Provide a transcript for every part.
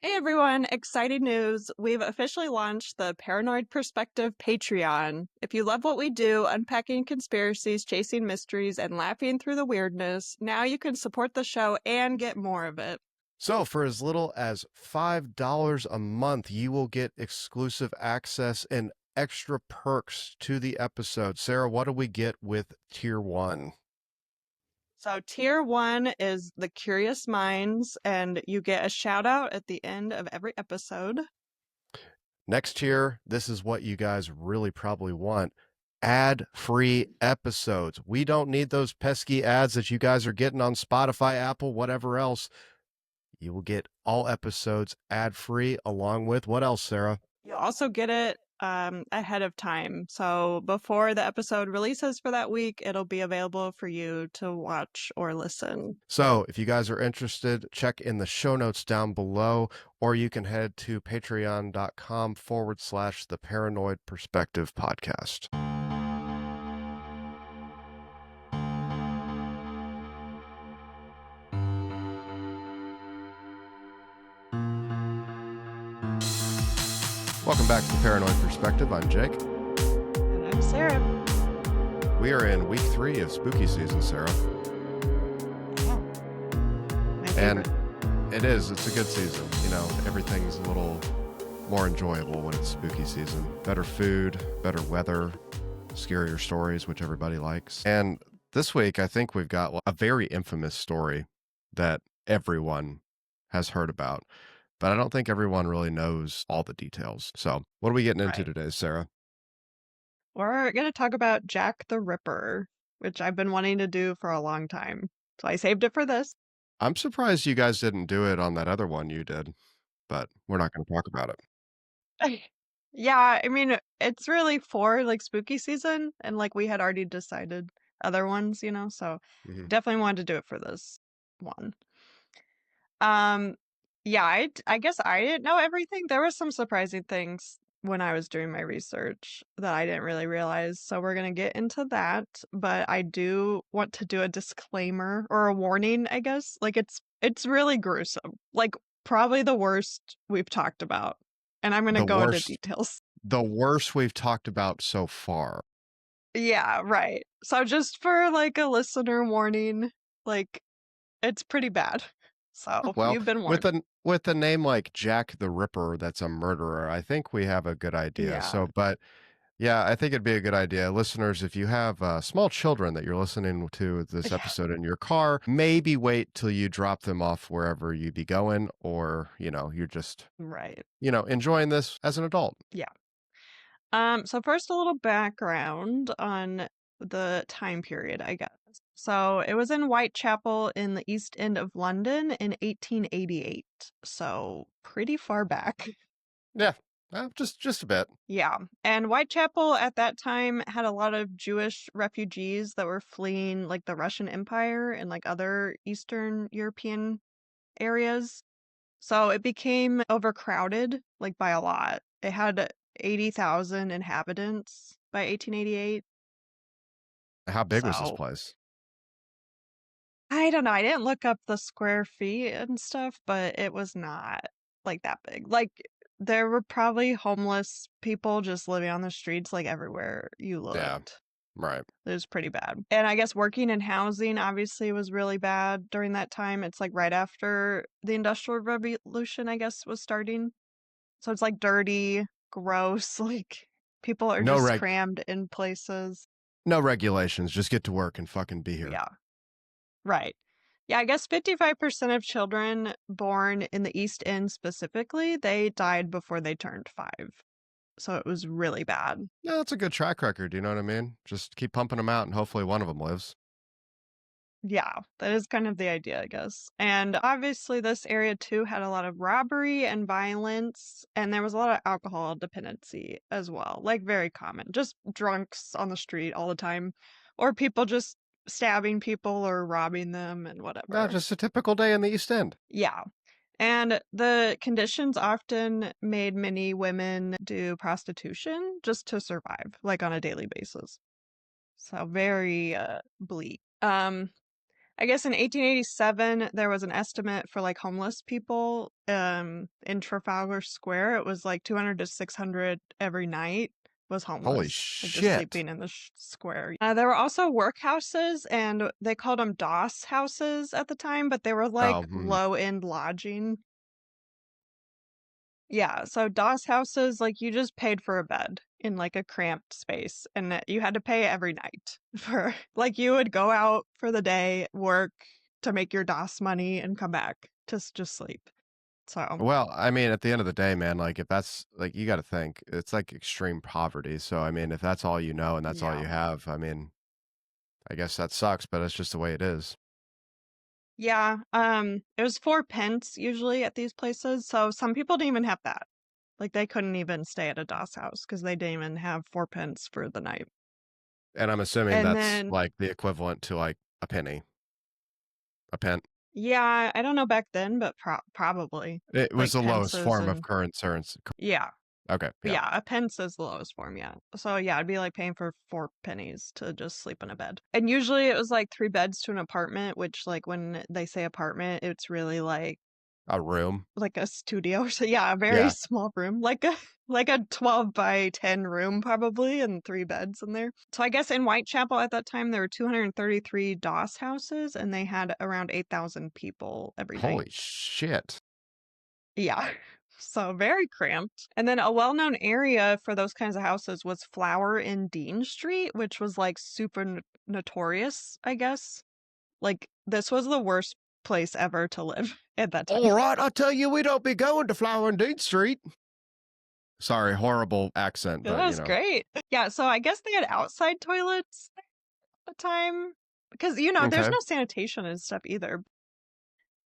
Hey everyone, exciting news. We've officially launched the Paranoid Perspective Patreon. If you love what we do, unpacking conspiracies, chasing mysteries, and laughing through the weirdness, now you can support the show and get more of it. So, for as little as $5 a month, you will get exclusive access and extra perks to the episode. Sarah, what do we get with tier one? So, tier one is the Curious Minds, and you get a shout out at the end of every episode. Next tier, this is what you guys really probably want. Ad-free episodes. We don't need those pesky ads that you guys are getting on Spotify, Apple, whatever else. You will get all episodes ad-free along with what else, Sarah? You'll also get it ahead of time. So before the episode releases for that week, it'll be available for you to watch or listen. So if you guys are interested, check in the show notes down below, or you can head to patreon.com/ the Paranoid Perspective Podcast. Welcome back to the Paranoid Perspective. I'm Jake. And I'm Sarah. We are in week 3 of spooky season, Sarah. Yeah. And it's a good season. You know, everything's a little more enjoyable when it's spooky season. Better food, better weather, scarier stories, which everybody likes. And this week, I think we've got a very infamous story that everyone has heard about, but I don't think everyone really knows all the details. So what are we getting into today, Sarah? We're going to talk about Jack the Ripper, which I've been wanting to do for a long time. So I saved it for this. I'm surprised you guys didn't do it on that other one you did, but we're not going to talk about it. Yeah, I mean, it's really for like spooky season, and like we had already decided other ones, so definitely wanted to do it for this one. Yeah, I guess I didn't know everything. There were some surprising things when I was doing my research that I didn't really realize. So we're gonna get into that, but I do want to do a disclaimer or a warning, I guess. Like it's really gruesome. Like probably the worst we've talked about. And I'm gonna go into details. The worst we've talked about so far. Yeah, right. So just for like a listener warning, like it's pretty bad. So Well, you've been warned. with a name like Jack the Ripper, that's a murderer, I think we have a good idea. Yeah. So, but yeah, I think it'd be a good idea. Listeners, if you have small children that you're listening to this episode in your car, maybe wait till you drop them off wherever you be going, or, you're just, Right. Enjoying this as an adult. Yeah. So first a little background on the time period, I guess. So it was in Whitechapel in the East End of London in 1888. So pretty far back. Yeah, just a bit. Yeah. And Whitechapel at that time had a lot of Jewish refugees that were fleeing like the Russian Empire and like other Eastern European areas. So it became overcrowded like by a lot. It had 80,000 inhabitants by 1888. How big was this So place? I don't know. I didn't look up the square feet and stuff, but it was not like that big. Like there were probably homeless people just living on the streets like everywhere you looked. Yeah, right. It was pretty bad. And I guess working in housing obviously was really bad during that time. It's like right after the Industrial Revolution, I guess, was starting. So it's like dirty, gross, like people are just crammed in places. No regulations, just get to work and fucking be here. Yeah. Right. Yeah, I guess 55% of children born in the East End specifically, they died before they turned 5. So it was really bad. Yeah, that's a good track record, you know what I mean? Just keep pumping them out and hopefully one of them lives. Yeah, that is kind of the idea, I guess. And obviously, this area too had a lot of robbery and violence, and there was a lot of alcohol dependency as well. Like, very common. Just drunks on the street all the time, or people just stabbing people or robbing them and whatever. Yeah, just a typical day in the East End. Yeah. And the conditions often made many women do prostitution just to survive, like on a daily basis. So, very bleak. I guess in 1887 there was an estimate for like homeless people in Trafalgar Square. It was like 200 to 600 every night was Holy homeless, like just shit. sleeping in the square. There were also workhouses, and they called them DOS houses at the time, but they were Oh, like low-end lodging. Yeah, so DOS houses, like you just paid for a bed in like a cramped space, and you had to pay every night for like you would go out for the day, work to make your DOS money, and come back to just sleep. So well, I mean, at the end of the day, man, like if that's like you got to think it's like extreme poverty. So, I mean, if that's all you know and that's all yeah, you have, I mean, I guess that sucks, but it's just the way it is. yeah. It was 4 pence usually at these places, so some people didn't even have that. Like they couldn't even stay at a DOS house because they didn't even have 4 pence for the night. And I'm assuming And that's then like the equivalent to like a penny, a pence. yeah, I don't know back then, but probably It was like the lowest pences form of and currency. yeah. Okay, yeah. Yeah, a pence is the lowest form, yeah. So yeah, it'd be like paying for 4 pennies to just sleep in a bed. And usually it was like 3 beds to an apartment, which like when they say apartment, it's really A room. like a studio or so. Yeah, a very Yeah. small room, like a like a 12 by 10 room probably, and 3 beds in there. So I guess in Whitechapel at that time there were 233 DOS houses, and they had around 8,000 people every night. Holy shit. Yeah. So very cramped. And then a well-known area for those kinds of houses was Flower and Dean Street, which was like super notorious, I guess. Like this was the worst place ever to live at that time. All right, I tell you, we don't be going to Flower and Dean Street. Sorry, horrible accent, That but was great. Yeah, so I guess they had outside toilets at the time because there's okay. no sanitation and stuff either.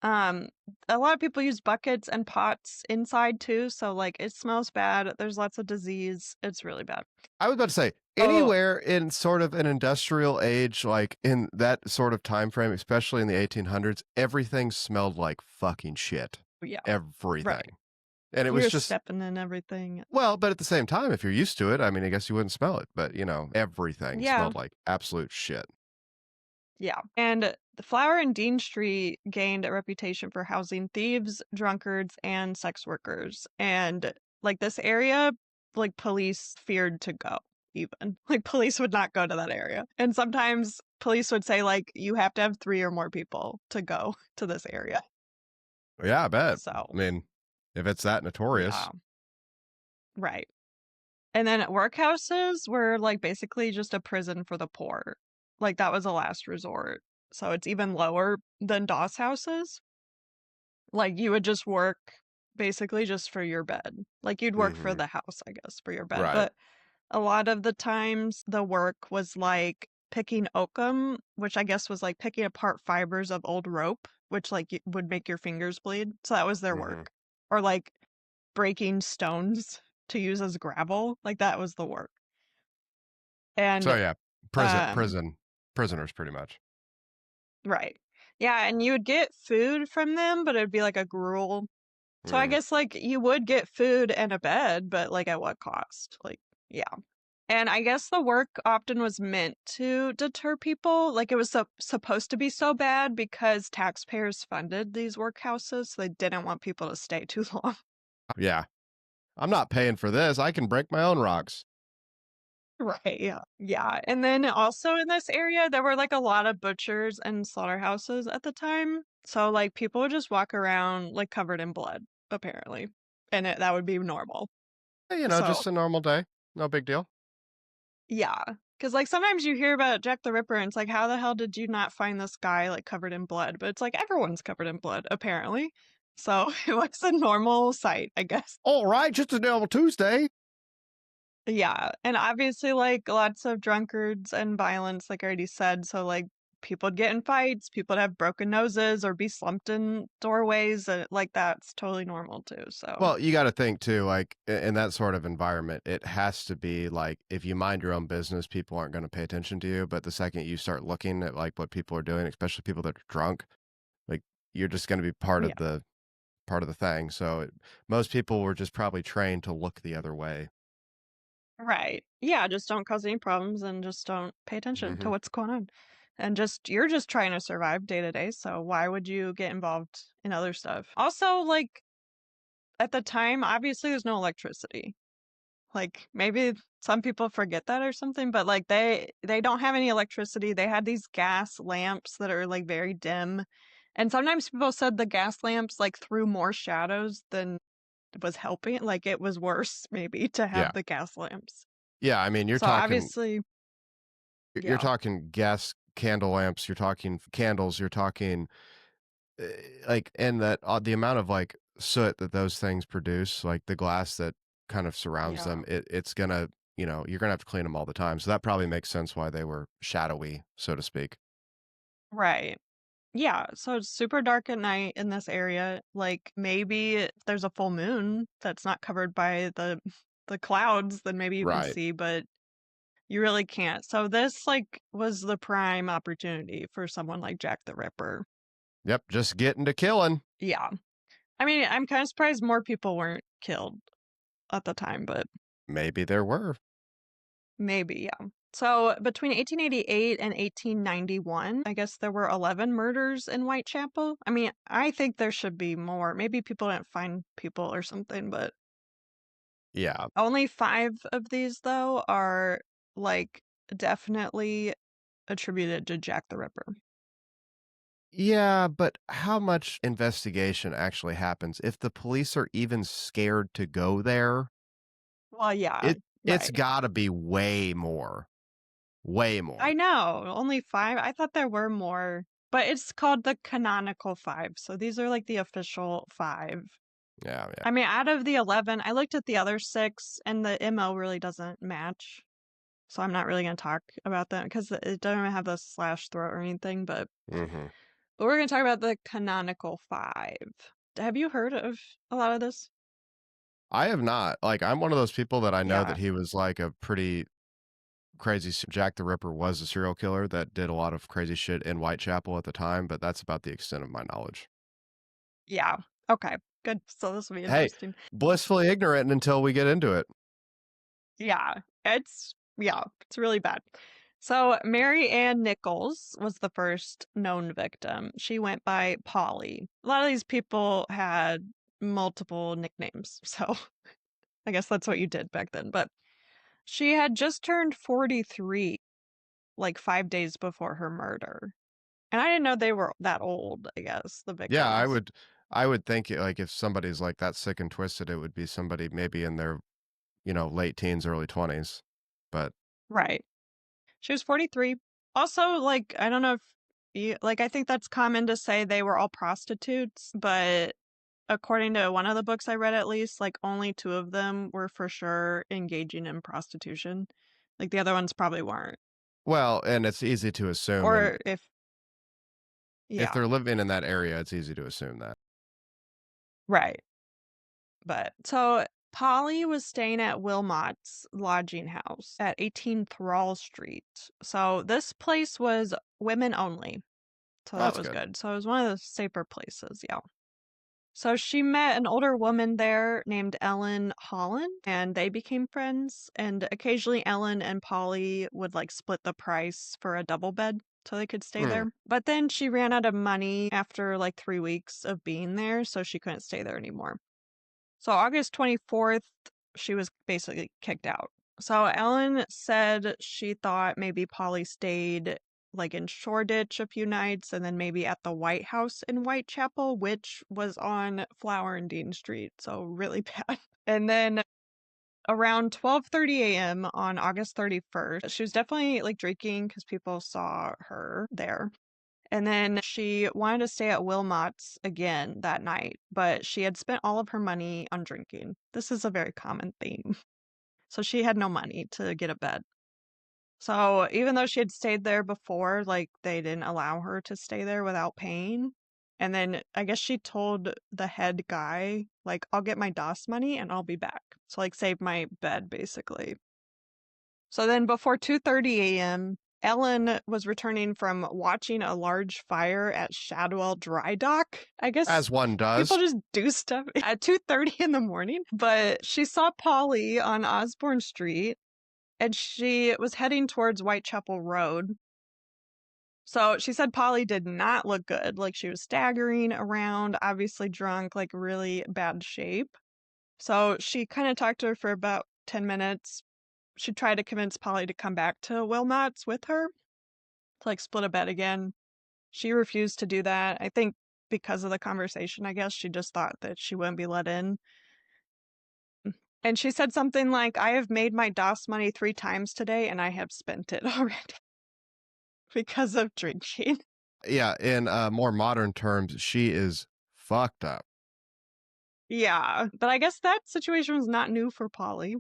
Um, a lot of people use buckets and pots inside too, so like it smells bad. There's lots of disease. It's really bad. I was about to say Oh, anywhere in sort of an industrial age, like in that sort of time frame, especially in the 1800s, everything smelled like fucking shit. yeah, right. Everything. And it was You're just, stepping in everything. well, but at the same time, if you're used to it, I mean, I guess you wouldn't smell it, but everything Yeah, smelled like absolute shit. yeah. And the Flower and Dean Street gained a reputation for housing thieves, drunkards, and sex workers. And like this area, like police feared to go even. Like police would not go to that area. And sometimes police would say like you have to have 3 or more people to go to this area. Yeah, I bet. I So, mean, if it's that yeah, notorious. right. And then workhouses were like basically just a prison for the poor. Like that was a last resort. So it's even lower than DOS houses. Like you would just work basically just for your bed. Like you'd work for Hmm. the house, I guess, for your bed. Right. But a lot of the times the work was like picking oakum, which I guess was like picking apart fibers of old rope, which like would make your fingers bleed. So that was their Hmm. work. Or like breaking stones to use as gravel. Like that was the work. So And yeah, um prisoners pretty much. right. Yeah, and you would get food from them, but it'd be like a gruel. So I Mm. guess like you would get food and a bed, but like at what cost? Like yeah. And I guess the work often was meant to deter people. Like it was supposed to be so bad because taxpayers funded these workhouses, so they didn't want people to stay too long. Yeah. I'm not paying for this. I can break my own rocks. Right, yeah. Yeah, and then also in this area, there were, like, a lot of butchers and slaughterhouses at the time, so, like, people would just walk around, like, covered in blood, apparently, and that would be normal. So, Just a normal day. No big deal. yeah, because like, sometimes you hear about Jack the Ripper, and it's like, "How the hell did you not find this guy, like, covered in blood?" But it's like, everyone's covered in blood, apparently, so it was a normal sight, I guess. All right, just a normal Tuesday. Yeah, and obviously, like, lots of drunkards and violence, like I already said, so, like, people'd get in fights, people'd have broken noses or be slumped in doorways, like, that's totally normal too, so Well, you got to think too, like in that sort of environment, it has to be like if you mind your own business, people aren't going to pay attention to you. But the second you start looking at like what people are doing, especially people that are drunk, like you're just going to be yeah, part of the thing. So most people were just probably trained to look the other way. right. Yeah, just don't cause any problems and just don't pay attention to Hmm. what's going on. And you're just trying to survive day to day, so why would you get involved in other stuff? Also, like, at the time, obviously there's no electricity. Like, maybe some people forget that or something, but like they don't have any electricity. They had these gas lamps that are like very dim. And sometimes people said the gas lamps like threw more shadows than was helping. Like it was worse maybe to Yeah. have the gas lamps. Yeah, I mean, So obviously, you're yeah. talking gas candle lamps, you're talking candles, you're talking uh, like and that the amount of like soot that those things produce, like the glass that kind of surrounds Yeah. them, it's gonna, you're gonna have to clean them all the time. So that probably makes sense why they were shadowy, so to speak. Right. Yeah, so it's super dark at night in this area. Like maybe if there's a full moon that's not covered by the clouds, then maybe you can Right. see, but you really can't. So this like was the prime opportunity for someone like Jack the Ripper. Yep, just getting to killing. Yeah. I mean, I'm kind of surprised more people weren't killed at the time, but Maybe there were. maybe, yeah. So between 1888 and 1891, I guess there were 11 murders in Whitechapel. I mean, I think there should be more. Maybe people didn't find people or something, but Yeah. only 5 of these, though, are like definitely attributed to Jack the Ripper. Yeah, but how much investigation actually happens if the police are even scared to go there? Well, yeah, It's right. got to be way more. Way I more. know, only 5. I thought there were more, but it's called the canonical 5. So these are like the official 5. Yeah, yeah. I mean, out of the 11, I looked at the other 6 and the MO really doesn't match. So I'm not really going to talk about that because it doesn't have the slash throat or anything, Mhm. but we're going to talk about the canonical 5. Have you heard of a lot of this? I have not. Like, I'm one of those people that I know Yeah. that he was like a pretty crazy Jack the Ripper was a serial killer that did a lot of crazy shit in Whitechapel at the time, but that's about the extent of my knowledge. Yeah. Okay. Good. So this will be Hey, interesting. blissfully ignorant until we get into it. Yeah, it's really bad. So Mary Ann Nichols was the first known victim. She went by Polly. A lot of these people had multiple nicknames, so I guess that's what you did back then. But she had just turned 43, like 5 days before her murder. And I didn't know they were that old, I guess, the Yeah, victims. I would think like if somebody's like that sick and twisted, it would be somebody maybe in their, late teens, early 20s. But Right. She was 43. Also, like, I don't know if you, like, I think that's common to say they were all prostitutes, but according to one of the books I read, at least, like, only 2 of them were for sure engaging in prostitution. Like, the other ones probably weren't. well, and it's easy to assume and Or if yeah, they're living in that area, it's easy to assume that. right. But so Polly was staying at Wilmot's lodging house at 18 Thrall Street. So this place was women only. So Oh, that that's was good. good. So it was one of the safer places. Yeah. So she met an older woman there named Ellen Holland, and they became friends. And occasionally, Ellen and Polly would like split the price for a double bed so they could stay Hmm. there. But then she ran out of money after like 3 weeks of being there, so she couldn't stay there anymore. So August 24th, she was basically kicked out. So Ellen said she thought maybe Polly stayed like in Shoreditch a few nights and then maybe at the White House in Whitechapel, which was on Flower and Dean Street. So really bad. And then around 12:30 a.m. on August 31st, she was definitely like drinking because people saw her there. And then she wanted to stay at Wilmot's again that night, but she had spent all of her money on drinking. This is a very common theme. So she had no money to get a bed. So even though she had stayed there before, like they didn't allow her to stay there without paying. And then I guess she told the head guy, like, I'll get my DOS money and I'll be back. So like save my bed basically. So then before 2:30 a.m., Ellen was returning from watching a large fire at Shadwell Dry Dock. I guess As one people does. just do stuff at 2:30 in the morning, but she saw Polly on Osborne Street and she was heading towards Whitechapel Road. So she said Polly did not look good. Like she was staggering around, obviously drunk, like really bad shape. So she kind of talked to her for about 10 minutes. She tried to convince Polly to come back to Wilmot's with her to like split a bed again. She refused to do that. I think because of the conversation, I guess she just thought that she wouldn't be let in. And she said something like, I have made my DOS money 3 times today and I have spent it already because of drinking. Yeah, in more modern terms, she is fucked up. Yeah, but I guess that situation was not new for Polly.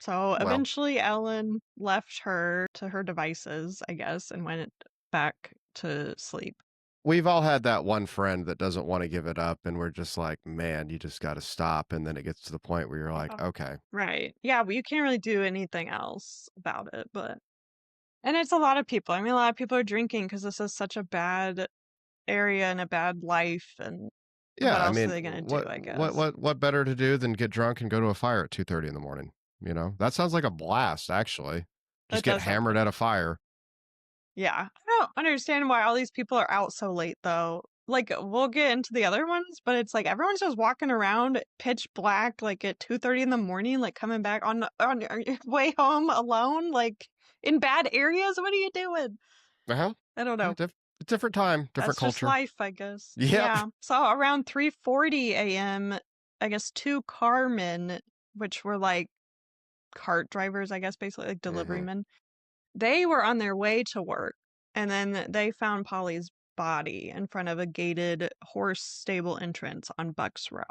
So Well, eventually Ellen left her to her devices, I guess, and went back to sleep. we've all had that one friend that doesn't want to give it up, and we're just like, man, you just got to stop. And then it gets to the point where you're like, Yeah. okay, Right. Yeah, but you can't really do anything else about it, but and it's a lot of people. I mean, a lot of people are drinking because this is such a bad area and a bad life, and what yeah. I else are mean, they gonna do, I guess? what better to do than get drunk and go to a fire at 2:30 in the morning? You know, that sounds like a blast. Actually, just That get does sound hammered fun. at a fire. Yeah. I don't understand why all these people are out so late though. Like we'll get into the other ones, but it's like everyone's just walking around pitch black like at 2:30 in the morning, like coming back on your way home alone, like in bad areas. What are you doing? Well, I don't know. different time, different That's just culture. life, I guess. Yep. Yeah. So around 3:40 a.m., I guess two carmen, which were like cart drivers, I guess basically like delivery Hmm. men, they were on their way to work, and then they found Polly's body in front of a gated horse stable entrance on Bucks Row.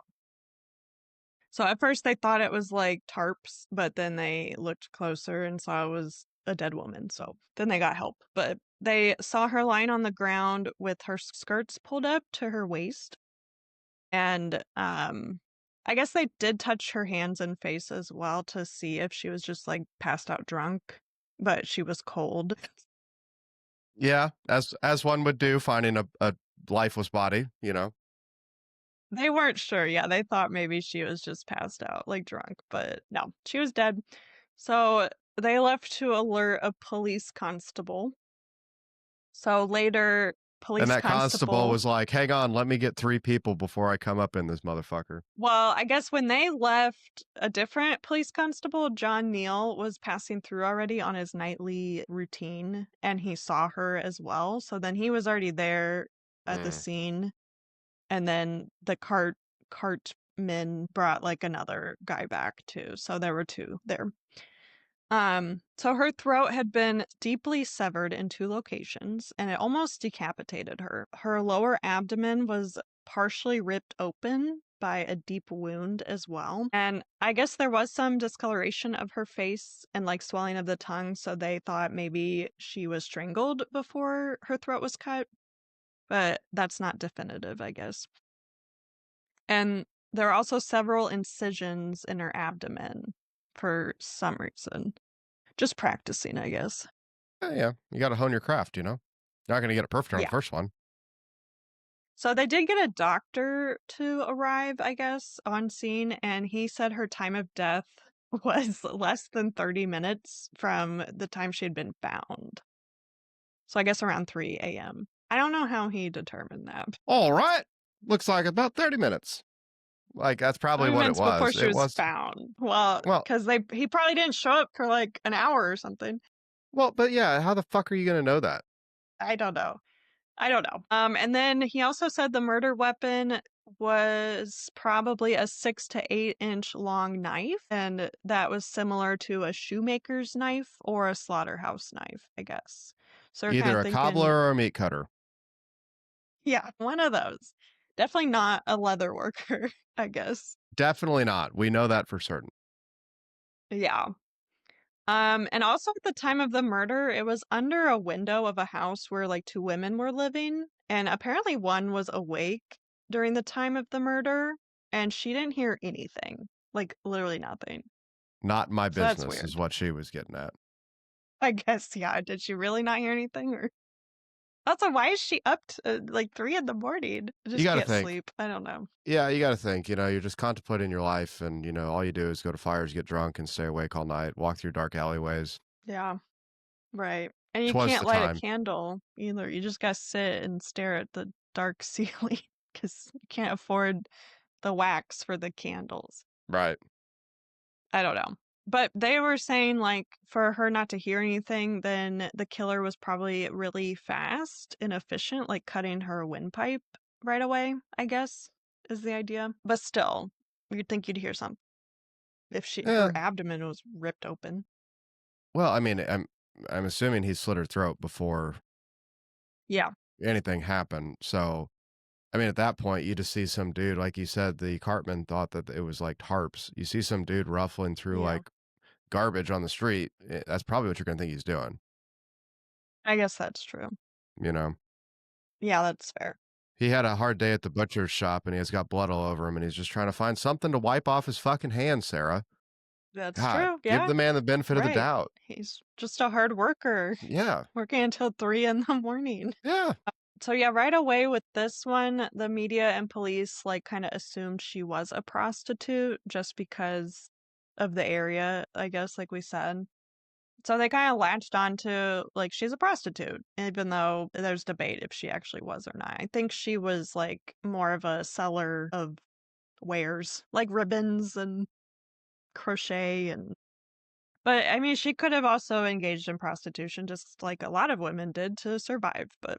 So at first they thought it was like tarps, but then they looked closer and saw it was a dead woman. So then they got help. But they saw her lying on the ground with her skirts pulled up to her waist. And I guess they did touch her hands and face as well to see if she was just like passed out drunk, but she was cold. Yeah, as one would do, finding a lifeless body. You know. They weren't sure. Yeah, they thought maybe she was just passed out, like drunk, but no, she was dead. So they left to alert a police constable. So later, And police that constable constable, was like, "Hang on, let me get 3 people before I come up in this motherfucker." well, I guess when they left, a different police constable, John Neal, was passing through already on his nightly routine and he saw her as well. So then he was already there at the Mm. scene. And then the cartmen brought like another guy back too. So there were two there. So her throat had been deeply severed in 2 locations and it almost decapitated her. Her lower abdomen was partially ripped open by a deep wound as well. And I guess there was some discoloration of her face and like swelling of the tongue, so they thought maybe she was strangled before her throat was cut, but that's not definitive, I guess. And there are also several incisions in her abdomen for some reason. Just practicing, I guess. Yeah, you got to hone your craft. You know, you're not gonna get it perfect on the Yeah. first one. So they did get a doctor to arrive, I guess, on scene, and he said her time of death was less than 30 minutes from the time she had been found. So I guess around 3 a.m. I don't know how he determined that. All right, looks like about 30 minutes. Like that's probably 30 what it minutes before was. she It was was found. Well, well, because he probably didn't show up for like an hour or something. but yeah, how the fuck are you gonna know that? I don't know. I don't know. And then he also said the murder weapon was probably a 6 to 8 inch long knife, and that was similar to a shoemaker's knife or a slaughterhouse knife, I guess. So we're kind Either of a thinking, cobbler or a meat cutter. yeah, one of those. Definitely not a leather worker, I guess. Definitely not. We know that for certain. Yeah. And also at the time of the murder, it was under a window of a house where like 2 women were living, and apparently one was awake during the time of the murder, and she didn't hear anything, like literally nothing. Not my So that's business is weird. what she was getting at. I guess, yeah. Did she really not hear anything? Or also, why is she up to like 3 in the morning? I You just got to can't think. sleep. I don't know. Yeah, you got to think. You know, you're just contemplating your life, and all you do is go to fires, get drunk, and stay awake all night. Walk through dark alleyways. Yeah, right. And you 'Twas can't the light a time. candle either. You just gotta sit and stare at the dark ceiling because you can't afford the wax for the candles. Right. I don't know. But they were saying, like, for her not to hear anything, then the killer was probably really fast and efficient, like cutting her windpipe right away, I guess, is the idea. But still, you'd think you'd hear something if her Yeah. abdomen was ripped open. Well, I mean, I'm assuming he slit her throat before Yeah, anything happened. So, I mean, at that point, you just see some dude, like you said, the Cartman thought that it was like tarps. You see some dude ruffling through yeah. like garbage on the street. That's probably what you're gonna think he's doing. I guess that's true. You know, Yeah, that's fair. he had a hard day at the butcher's shop, and he's got blood all over him, and he's just trying to find something to wipe off his fucking hands. Sarah, That's God, true. give Yeah, the man the benefit of the right. doubt. He's just a hard worker, Yeah, working until 3 in the morning. yeah. So yeah, right away with this one, the media and police like kind of assumed she was a prostitute just because of the area, I guess, like we said. So they kind of latched on to like she's a prostitute, even though there's debate if she actually was or not. I think she was like more of a seller of wares, like ribbons and crochet and but I mean she could have also engaged in prostitution just like a lot of women did to survive, but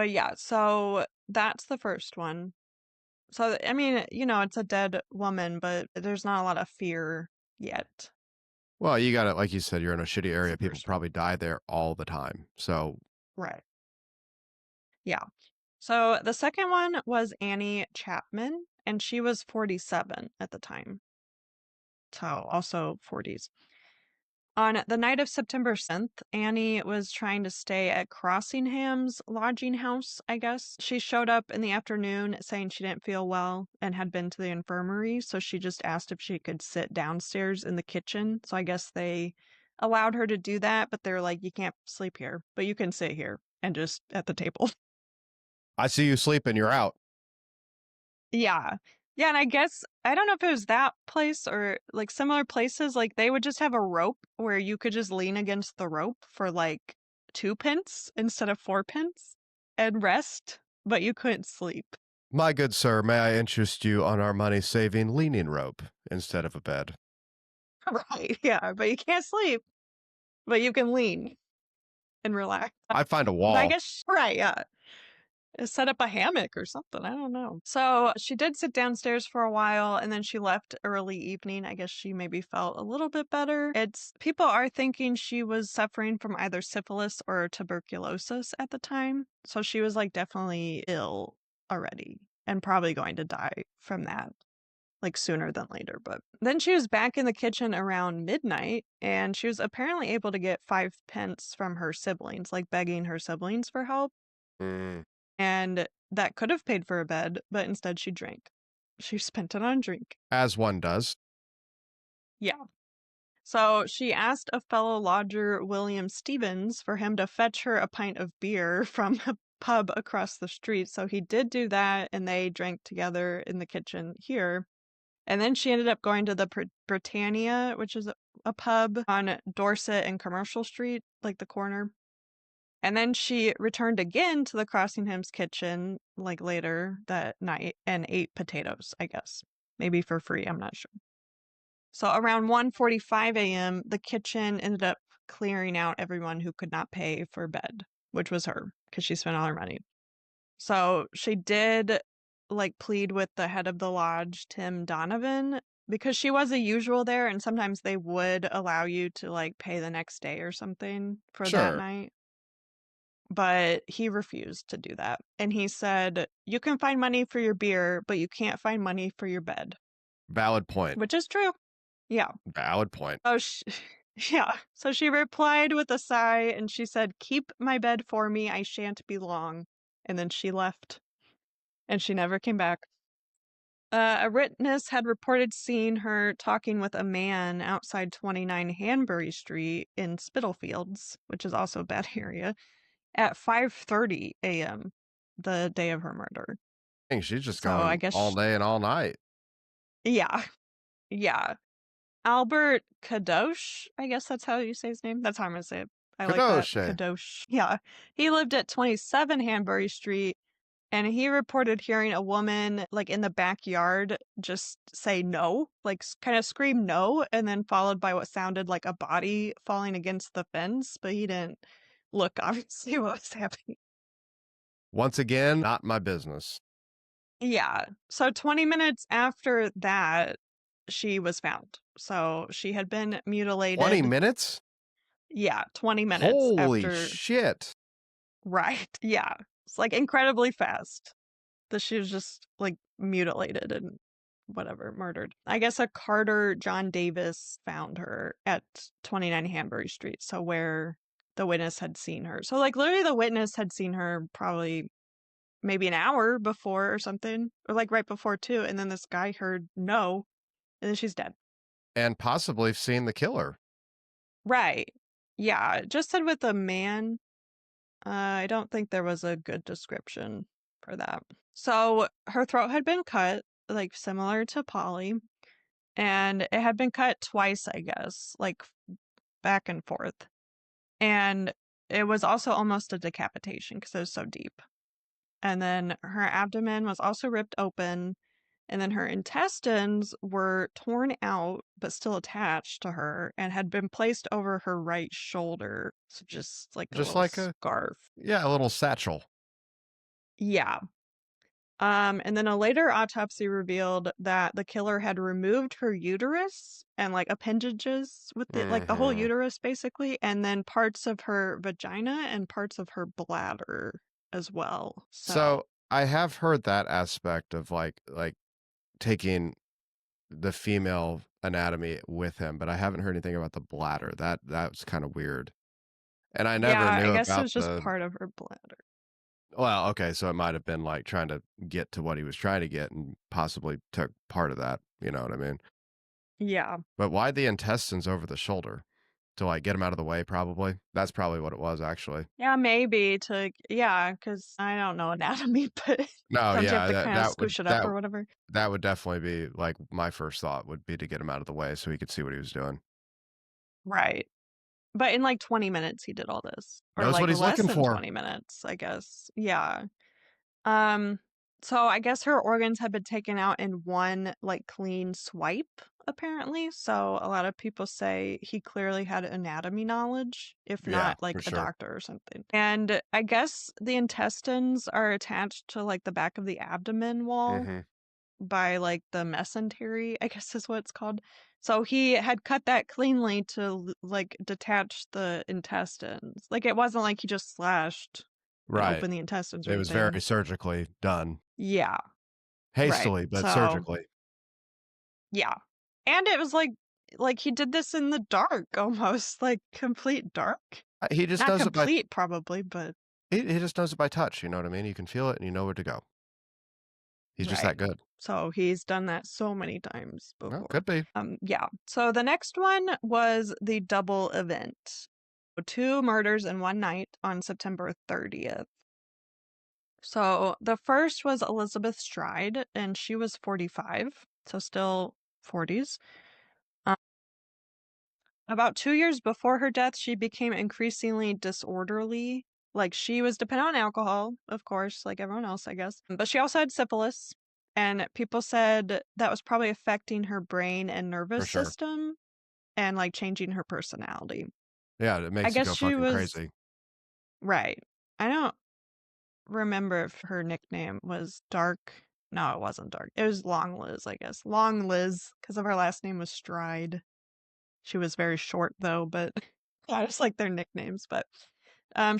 yeah, so that's the first one. So, I mean, it's a dead woman, but there's not a lot of fear yet. Well, you got it. Like you said, you're in a shitty It's area. the People first one. probably die there all the time. So, Right. Yeah. So the second one was Annie Chapman, and she was 47 at the time. So also 40s. On the night of September 7th, Annie was trying to stay at Crossingham's lodging house, I guess. She showed up in the afternoon saying she didn't feel well and had been to the infirmary, so she just asked if she could sit downstairs in the kitchen. So I guess they allowed her to do that, but they're like, you can't sleep here, but you can sit here and just at the table. I see you sleeping. You're out. Yeah. Yeah, and I guess I don't know if it was that place or like similar places, like they would just have a rope where you could just lean against the rope for like 2 pence instead of 4 pence and rest, but you couldn't sleep. My good sir, may I interest you on our money saving leaning rope instead of a bed? Right. Yeah, but you can't sleep, but you can lean and relax. I'd find a But I wall. guess right, yeah. Set up a hammock or something. I don't know. So she did sit downstairs for a while and then she left early evening. I guess she maybe felt a little bit better. It's people are thinking she was suffering from either syphilis or tuberculosis at the time. So she was like definitely ill already and probably going to die from that like sooner than later. But then she was back in the kitchen around midnight and she was apparently able to get 5 pence from her siblings, like begging her siblings for help. Mm, And that could have paid for a bed, but instead she drank. She spent it on drink. as one does. Yeah. So she asked a fellow lodger, William Stevens, for him to fetch her a pint of beer from a pub across the street. So he did do that, and they drank together in the kitchen here. And then she ended up going to the Britannia, which is a pub on Dorset and Commercial Street, like the corner. And then she returned again to the Crossingham's kitchen, like later that night, and ate potatoes, I guess. Maybe for free, I'm not sure. So around 1:45 a.m., the kitchen ended up clearing out everyone who could not pay for bed, which was her, because she spent all her money. So she did like plead with the head of the lodge, Tim Donovan, because she was a usual there, and sometimes they would allow you to like pay the next day or something for that Sure. night. But he refused to do that. And he said, you can find money for your beer, but you can't find money for your bed, Valid point. which is true. Yeah. Valid point. Oh, yeah. So she replied with a sigh and she said, keep my bed for me. I shan't be long. And then she left and she never came back. A witness had reported seeing her talking with a man outside 29 Hanbury Street in Spitalfields, which is also a bad area, at 5:30 a.m. the day of her murder. Dang, she's just So I going all guess, day and all night. yeah, yeah. Albert Kadosh, I guess that's how you say his name. That's how I'm gonna say it. I like that. Kadosh. Kadosh. Yeah. He lived at 27 Hanbury Street, and he reported hearing a woman like in the backyard just say no, like kind of scream no, and then followed by what sounded like a body falling against the fence, but he didn't look obviously what was happening. Once again, not my business. Yeah. So 20 minutes after that, she was found. So she had been 20 mutilated. minutes? Yeah, 20 minutes Holy after. shit. Right. Yeah. It's like incredibly fast that she was just like mutilated and whatever, murdered. I guess a Carter John Davis found her at 29 Hanbury Street. So where the witness had seen her. So like literally the witness had seen her probably maybe an hour before or something, or like right before too. And then this guy heard no, and then she's dead. And possibly seen the killer. Right. Yeah. It just said with a man. I don't think there was a good description for that. So her throat had been cut, like similar to Polly, and it had been cut twice, I guess, like back and forth. And it was also almost a decapitation because it was so deep. And then her abdomen was also ripped open, and then her intestines were torn out but still attached to her and had been placed over her right shoulder. So just like a Just little like scarf. a little satchel. Yeah. And then a later autopsy revealed that the killer had removed her uterus and like appendages with it, like the whole Mhm. uterus basically, and then parts of her vagina and parts of her bladder as well. So, So, I have heard that aspect of, taking the female anatomy with him, but I haven't heard anything about the bladder. That's kinda weird. And I never yeah, I knew guess it about was just the part of her bladder. well, okay, so it might have been, like, trying to get to what he was trying to get and possibly took part of that, you know what I mean? Yeah. But why the intestines over the shoulder? To, like, get him out of the way, probably? That's probably what it was, actually. Yeah, maybe to, yeah, because I don't know anatomy, but No, don't you have yeah, to that kind of that would scoosh it up that or whatever? that would definitely be, like, my first thought would be to get him out of the way so he could see what he was doing. Right. But in like 20 minutes, he did all this, or Knows what like he's less looking than for. 20 minutes, I guess. Yeah. Um, so I guess her organs had been taken out in one like clean swipe, apparently. So a lot of people say he clearly had anatomy knowledge, if Yeah, not like for a sure. doctor or something. And I guess the intestines are attached to like the back of the abdomen wall Mhm. by like the mesentery, I guess is what it's called. So he had cut that cleanly to like detach the intestines. Like it wasn't like he just slashed and Right. opened the intestines or It was anything. very surgically done. Yeah, right. Hastily, but So, surgically. yeah. And it was like he did this in the dark almost, like complete dark. He just Not does it by complete probably, but he just does it by touch, you know what I mean? You can feel it and you know where to go. He's just right. that good. So he's done that so many times Well, before. could be. Yeah. So the next one was the double event. Two murders in one night on September 30th. So the first was Elizabeth Stride, and she was 45, so still 40s. About 2 years before her death, she became increasingly disorderly. Like, she was dependent on alcohol, of course, like everyone else, I guess. But she also had syphilis, and people said that was probably affecting her brain and For nervous sure. system and, like, changing her personality. Yeah, it I makes you guess go she fucking was crazy. right. I don't remember if her nickname was Dark. No, it wasn't Dark. It was Long Liz, I guess. Long Liz, because of her last name was Stride. She was very short though, but I just like their nicknames. But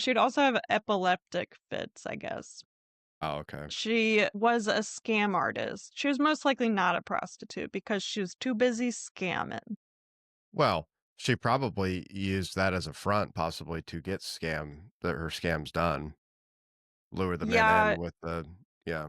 she'd also have epileptic fits, I guess. Oh, okay. She was a scam artist. She was most likely not a prostitute because she was too busy scamming. Well, she probably used that as a front possibly to get her scams done. Lure the men Yeah. in with the yeah.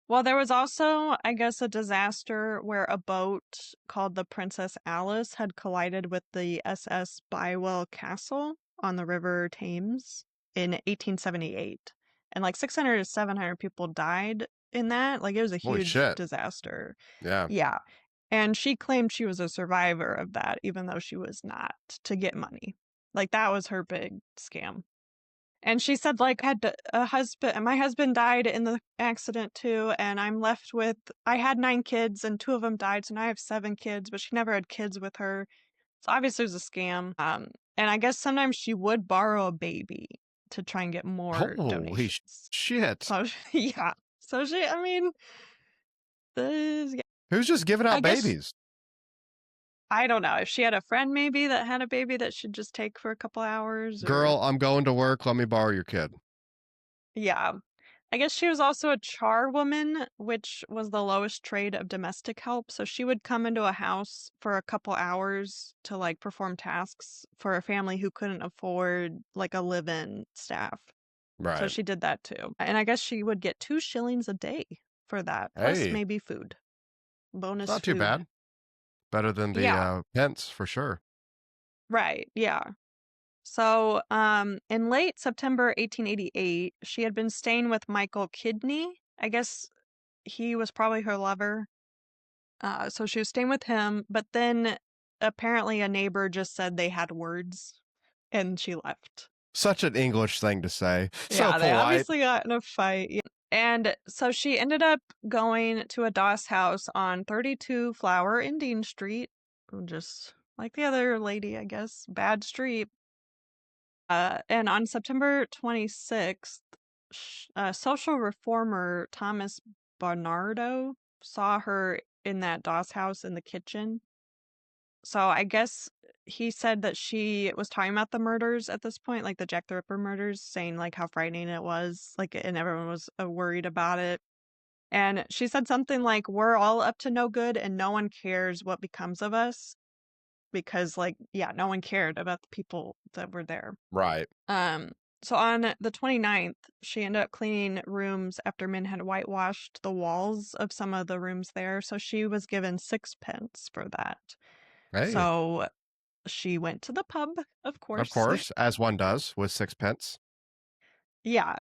Well, there was also, I guess, a disaster where a boat called the Princess Alice had collided with the SS Bywell Castle on the River Thames in 1878. And like 600 to 700 people died in that. Like it was a Holy huge shit. disaster. Yeah. Yeah. And she claimed she was a survivor of that, even though she was not, to get money. Like, that was her big scam. And she said, like, had a husband, my husband died in the accident too, and I had 9 kids and 2 of them died, so now I have 7 kids, but she never had kids with her. So obviously it was a scam. And I guess sometimes she would borrow a baby to try and get more Holy donations. shit. So, yeah. So I mean, yeah. Who's just giving I out guess, babies? I don't know, if she had a friend maybe that had a baby that she'd just take for a couple hours or, Girl, I'm going to work. Let me borrow your kid. yeah. I guess she was also a charwoman, which was the lowest trade of domestic help. So she would come into a house for a couple hours to like perform tasks for a family who couldn't afford like a live-in staff. So Right. she did that too. And I guess she would get 2 shillings a day for that, plus Hey, maybe food, it's bonus not too food. bad. Better than the Yeah, pence for sure. right. Yeah. So, in late September 1888, she had been staying with Michael Kidney. I guess he was probably her lover. So she was staying with him, but then apparently a neighbor just said they had words and she left. Such an English thing to say. So Yeah, they polite. obviously got in a fight. Yeah. And so she ended up going to a Doss house on 32 Flower in Dean Street, just like the other lady, I guess. Bad street. And on September 26th, social reformer Thomas Barnardo saw her in that Doss house in the kitchen. So I guess he said that she was talking about the murders at this point, like the Jack the Ripper murders, saying like how frightening it was, like, and everyone was worried about it. And she said something like, "We're all up to no good, and no one cares what becomes of us," because, like, yeah, no one cared about the people that were there. Right. Um, so on the 29th, she ended up cleaning rooms after men had whitewashed the walls of some of the rooms there. So she was given sixpence for that. Hey, So she went to the pub, of of course. course, as one does with sixpence. Yeah.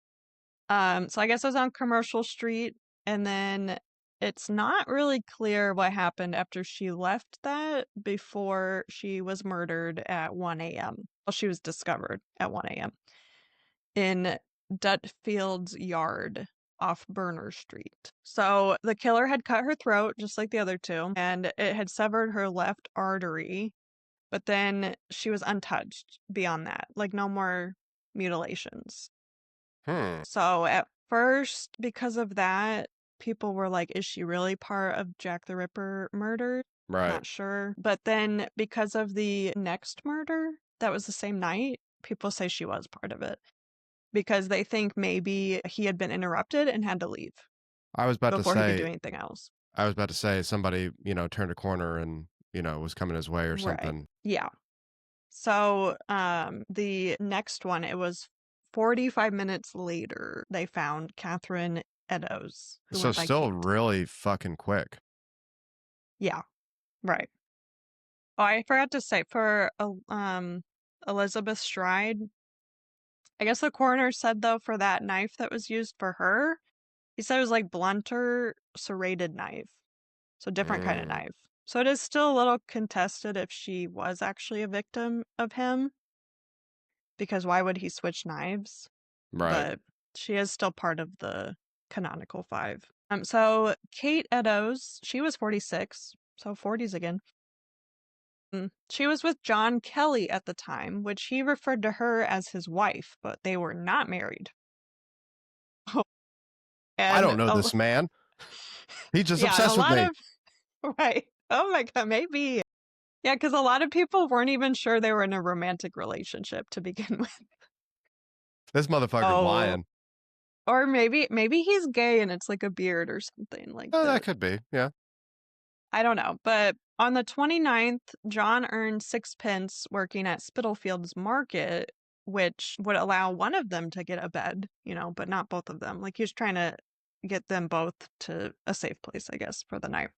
So I guess it was on Commercial Street, and then it's not really clear what happened after she left that before she was murdered at 1 a.m. Well, she was discovered at 1 a.m. in Dutfield's yard off Burner Street. So the killer had cut her throat just like the other two, and it had severed her left artery, but then she was untouched beyond that, like no more mutilations. Hmm. So at first, because of that, people were like, is she really part of Jack the Ripper murder? Right. Not sure. But then because of the next murder that was the same night, people say she was part of it because they think maybe he had been interrupted and had to leave I was about to before he could do say, anything else. somebody, turned a corner and, was coming his way or Right. something. Yeah. So, the next one, it was 45 minutes later, they found Catherine Eddowes, who So went by still Kate. really fucking quick. Yeah, right. Oh, I forgot to say for Elizabeth Stride, I guess the coroner said though for that knife that was used for her, he said it was like blunter serrated knife. So different kind of Mm, knife. So it is still a little contested if she was actually a victim of him, because why would he switch knives? right. But she is still part of the canonical five. So Kate Eddowes, she was 46, so 40s again. She was with John Kelly at the time, which he referred to her as his wife, but they were not married. I And don't know this man. He's just yeah, and a obsessed with lot me. of right. Oh my God, maybe. Yeah, because a lot of people weren't even sure they were in a romantic relationship to begin with. This motherfucker's Oh, lying. or maybe he's gay and it's like a beard or something like Oh, that that. could be. Yeah. I don't know. But on the 29th, John earned sixpence working at Spitalfields Market, which would allow one of them to get a bed, but not both of them. Like he was trying to get them both to a safe place, I guess, for the night.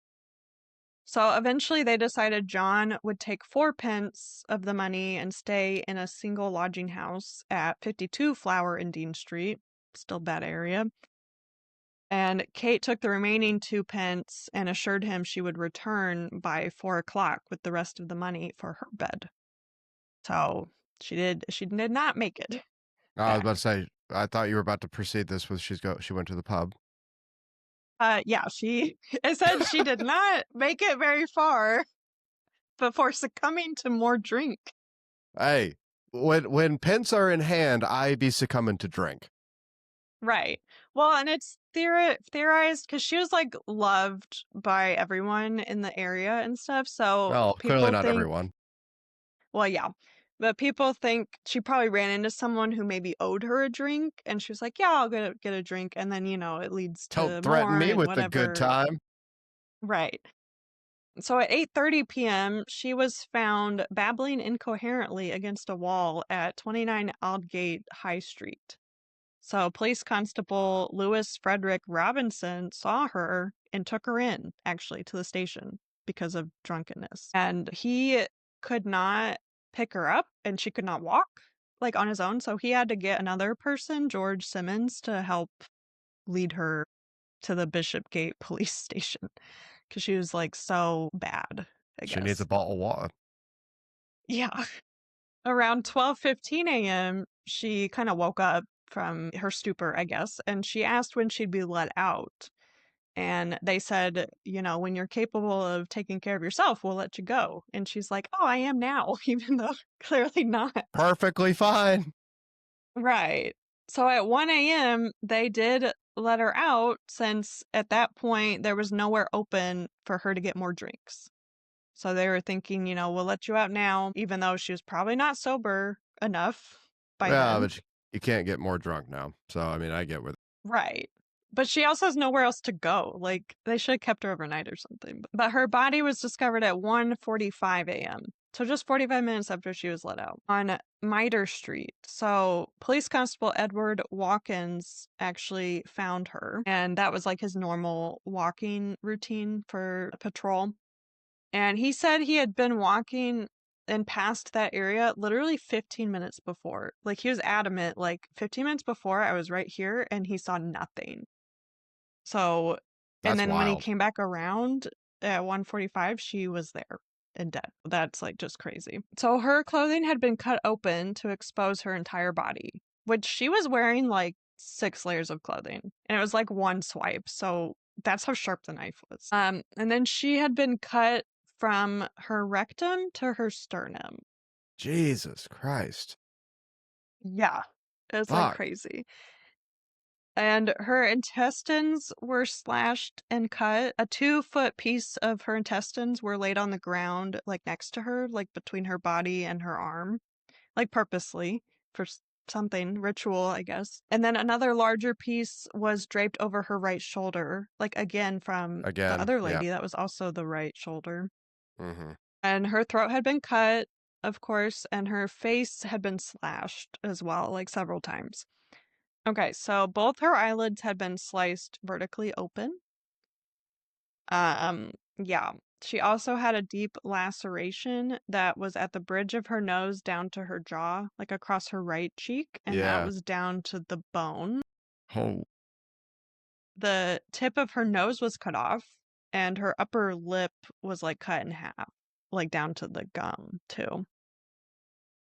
So eventually they decided John would take fourpence of the money and stay in a single lodging house at 52 Flower and Dean Street. Still bad area. And Kate took the remaining 2 pence and assured him she would return by 4 o'clock with the rest of the money for her bed. So She did not make it I was back. about to say, I thought you were about to precede this with she went to the pub. Yeah, it said she did not make it very far before succumbing to more drink. Hey, when pence are in hand, I be succumbing to drink. Right. Well, and it's theorized because she was like loved by everyone in the area and stuff. So Well, clearly people not think, everyone. well, yeah, but people think she probably ran into someone who maybe owed her a drink, and she was like, "Yeah, I'll get a drink," and then it leads Don't to threaten more me and with the good whatever. time. Right. So at 8:30 p.m., she was found babbling incoherently against a wall at 29 Aldgate High Street. So police constable Lewis Frederick Robinson saw her and took her in, actually, to the station because of drunkenness. And he could not pick her up and she could not walk like on his own. So he had to get another person, George Simmons, to help lead her to the Bishopgate police station because she was like so bad, I She needs a guess. bottle of water. Yeah. Around 12:15 a.m., she kind of woke up from her stupor, I guess, and she asked when she'd be let out. And they said, when you're capable of taking care of yourself, we'll let you go. And she's like, oh, I am now, even though clearly not. Perfectly fine. Right. So at 1 a.m., they did let her out since at that point there was nowhere open for her to get more drinks. So they were thinking, we'll let you out now, even though she was probably not sober enough by Yeah, then. but you can't get more drunk now. So I mean, I get with. Right. But she also has nowhere else to go. Like they should have kept her overnight or something. But her body was discovered at 1:45 a.m. So just 45 minutes after she was let out on Mitre Street. So police constable Edward Watkins actually found her, and that was like his normal walking routine for a patrol. And he said he had been walking and past that area literally 15 minutes before. Like he was adamant, like 15 minutes before I was right here and he saw nothing. So, and That's then when he wild. came back around at 1:45, she was there and dead. That's like just crazy. So her clothing had been cut open to expose her entire body, which she was wearing like 6 layers of clothing. And it was like one swipe. So that's how sharp the knife was. And then she had been cut from her rectum to her sternum. Jesus Christ. Yeah. It's like Fuck. crazy. And her intestines were slashed and cut. A 2-foot piece of her intestines were laid on the ground, like next to her, like between her body and her arm, like purposely for something ritual, I guess. And then another larger piece was draped over her right shoulder, like again from the Again. other Yeah. lady that was also the right shoulder. Mm-hmm. And her throat had been cut, of course, and her face had been slashed as well, like several times. Okay, so both her eyelids had been sliced vertically open. Yeah. She also had a deep laceration that was at the bridge of her nose down to her jaw, like across her right cheek, and that Yeah. was down to the bone. Oh, The tip of her nose was cut off, and her upper lip was like cut in half, like down to the gum, too.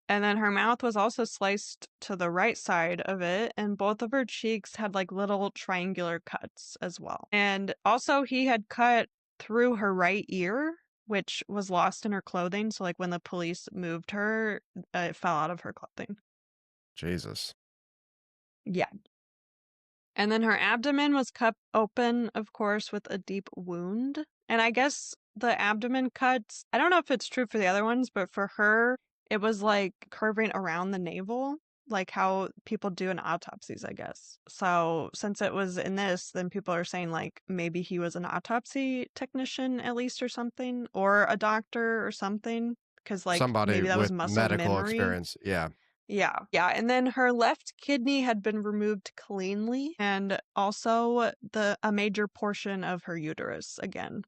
And then her mouth was also sliced to the right side of it, and both of her cheeks had like little triangular cuts as well. And also, he had cut through her right ear, which was lost in her clothing. So, like when the police moved her, it fell out of her clothing. Jesus. Yeah. And then her abdomen was cut open, of course, with a deep wound. And I guess the abdomen cuts, I don't know if it's true for the other ones, but for her, it was like curving around the navel, like how people do in autopsies, I guess. So since it was in this, then people are saying like maybe he was an autopsy technician at least or something, or a doctor or something, because like Somebody maybe that was with muscle medical memory. experience. Yeah. Yeah. Yeah. And then her left kidney had been removed cleanly and also a major portion of her uterus again.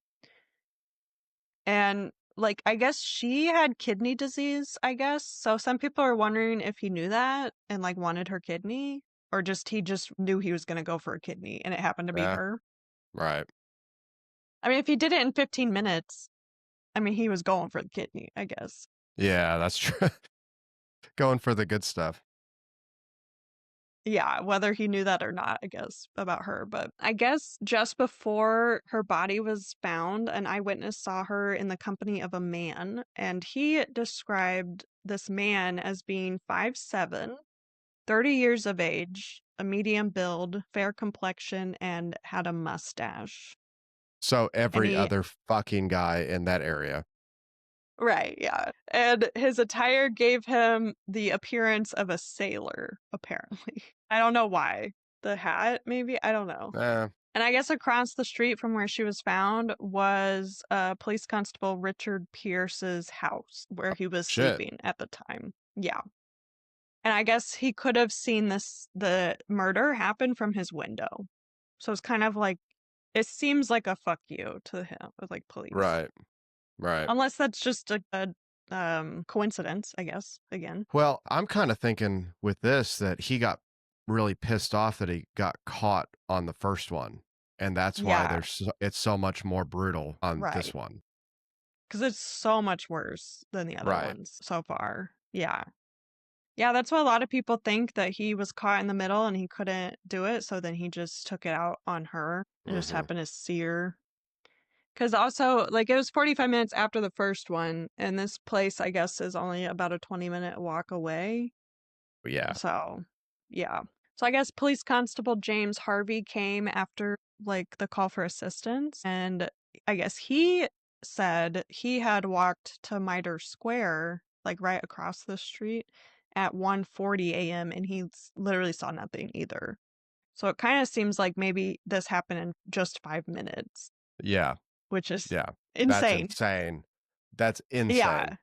And like I guess she had kidney disease, I guess. So some people are wondering if he knew that and like wanted her kidney or just he just knew he was going to go for a kidney and it happened to be Yeah. her. Right. I mean, if he did it in 15 minutes, I mean, he was going for the kidney, I guess. Yeah, that's true. Going for the good stuff. Yeah, whether he knew that or not, I guess, about her. But I guess just before her body was found, an eyewitness saw her in the company of a man, and he described this man as being 5'7", 30 years of age, a medium build, fair complexion, and had a mustache. So And every he other fucking guy in that area. Right, yeah. And his attire gave him the appearance of a sailor, apparently. I don't know why. The hat, maybe? I don't know. Eh, And I guess across the street from where she was found was Police Constable Richard Pierce's house where he was shit. sleeping at the time. Yeah. And I guess he could have seen the murder happen from his window. So it's kind of like, it seems like a fuck you to him, with like police. Right. Right. Unless that's just a coincidence, I guess, again. Well, I'm kind of thinking with this that he got really pissed off that he got caught on the first one. And that's why Yeah, it's so much more brutal on this right. one. Because it's so much worse than the other Right. ones so far. Yeah. Yeah, that's why a lot of people think that he was caught in the middle and he couldn't do it, so then he just took it out on her and just Hmm. happened to see her. Because also, like, it was 45 minutes after the first one, and this place, I guess, is only about a 20-minute walk away. Yeah. So, yeah. So I guess Police Constable James Harvey came after like the call for assistance, and I guess he said he had walked to Mitre Square, like right across the street at 1:40 a.m. and he literally saw nothing either. So it kind of seems like maybe this happened in just 5 minutes, Yeah. which is Yeah. That's insane. insane. That's insane. Yeah.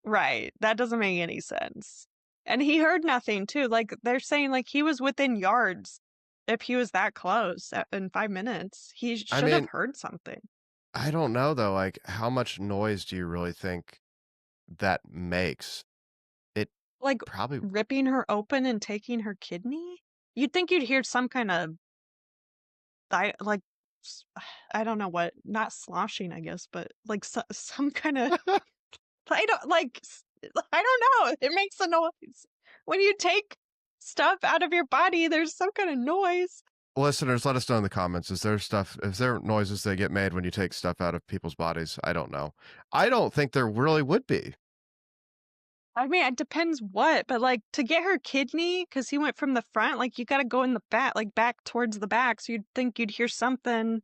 Right. That doesn't make any sense. And he heard nothing too. Like they're saying like he was within yards. If he was that close in 5 minutes, he I should have mean, heard something. I don't know though. Like, how much noise do you really think that makes? It Like probably, ripping her open and taking her kidney? You'd think you'd hear some kind of like I don't know what, not sloshing, I guess, but like some kind of I don't like I don't know. It makes a noise. When you take stuff out of your body, there's some kind of noise. listeners, let us know in the comments. Is there noises that get made when you take stuff out of people's bodies? I don't know. I don't think there really would be. I mean, it depends what, but like to get her kidney, because he went from the front, like you got to go in the back, like back towards the back. So you'd think you'd hear something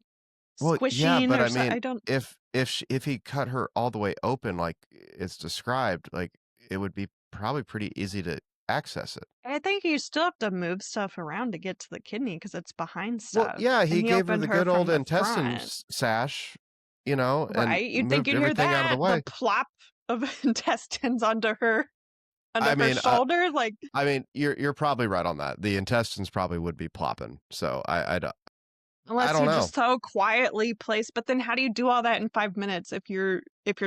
Well, yeah, squishing but or I so. mean, I don't, if he cut her all the way open like it's described, like it would be probably pretty easy to access it. I think you still have to move stuff around to get to the kidney because it's behind Well, stuff. yeah, And he he gave her opened the her good old from the front, intestines sash, you know, and right? You'd think moved you'd hear everything out of the that, the way. plop of intestines I under her mean, shoulder, like you're probably right on that. The intestines probably would be plopping. So I unless don't you know. just so quietly place. But then how do you do all that in 5 minutes if you're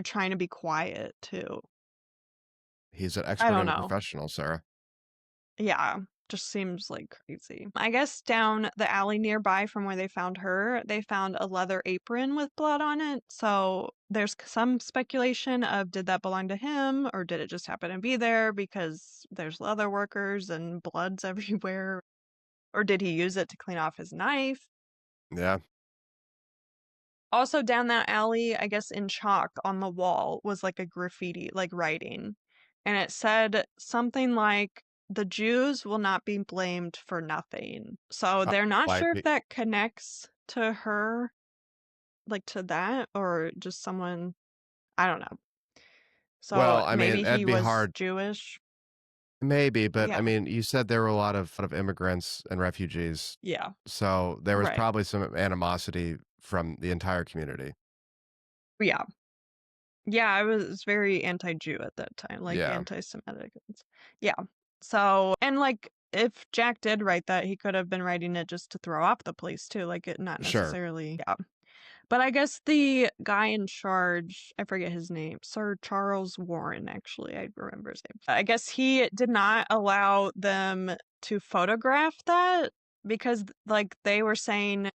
trying to be quiet too? He's an I expert don't and a know. professional, Sarah. Yeah, just seems like crazy. I guess down the alley nearby from where they found her, they found a leather apron with blood on it. So there's some speculation of did that belong to him or did it just happen to be there because there's leather workers and blood's everywhere? Or did he use it to clean off his knife? Yeah. Also, down that alley, I guess in chalk on the wall was like a graffiti, like writing. And it said something like, the Jews will not be blamed for nothing. So they're not Like, sure if that connects to her, like to that, or just someone, I don't know. So well, I mean, maybe that'd he be was hard. Jewish. Maybe, but I Yeah. mean, you said there were a lot of immigrants and refugees, Yeah. so there was Right. probably some animosity from the entire community. Yeah. Yeah, I was very anti-Jew at that time, like Yeah, anti-Semitic. Yeah. So, and like if Jack did write that, he could have been writing it just to throw off the police too, like it not sure. necessarily. Yeah. But I guess the guy in charge, I forget his name, Sir Charles Warren, actually, I remember his name. I guess he did not allow them to photograph that because like they were saying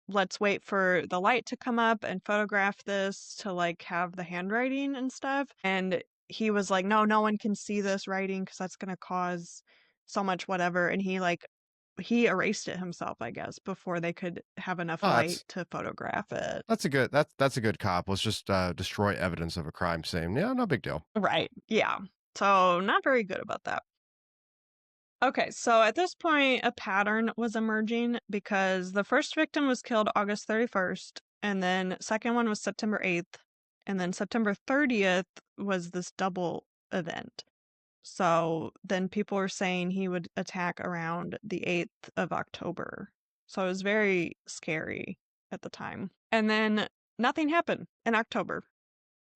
let's wait for the light to come up and photograph this to like have the handwriting and stuff. And he was like, no, no one can see this writing because that's going to cause so much whatever. And he erased it himself, I guess, before they could have enough Oh, light to photograph it. that's a good cop. Let's just destroy evidence of a crime scene. Yeah, no big deal. Right. Yeah. So not very good about that. Okay, so at this point, a pattern was emerging because the first victim was killed August 31st, and then second one was September 8th, and then September 30th was this double event. So then people were saying he would attack around the 8th of October. So it was very scary at the time. And then nothing happened in October.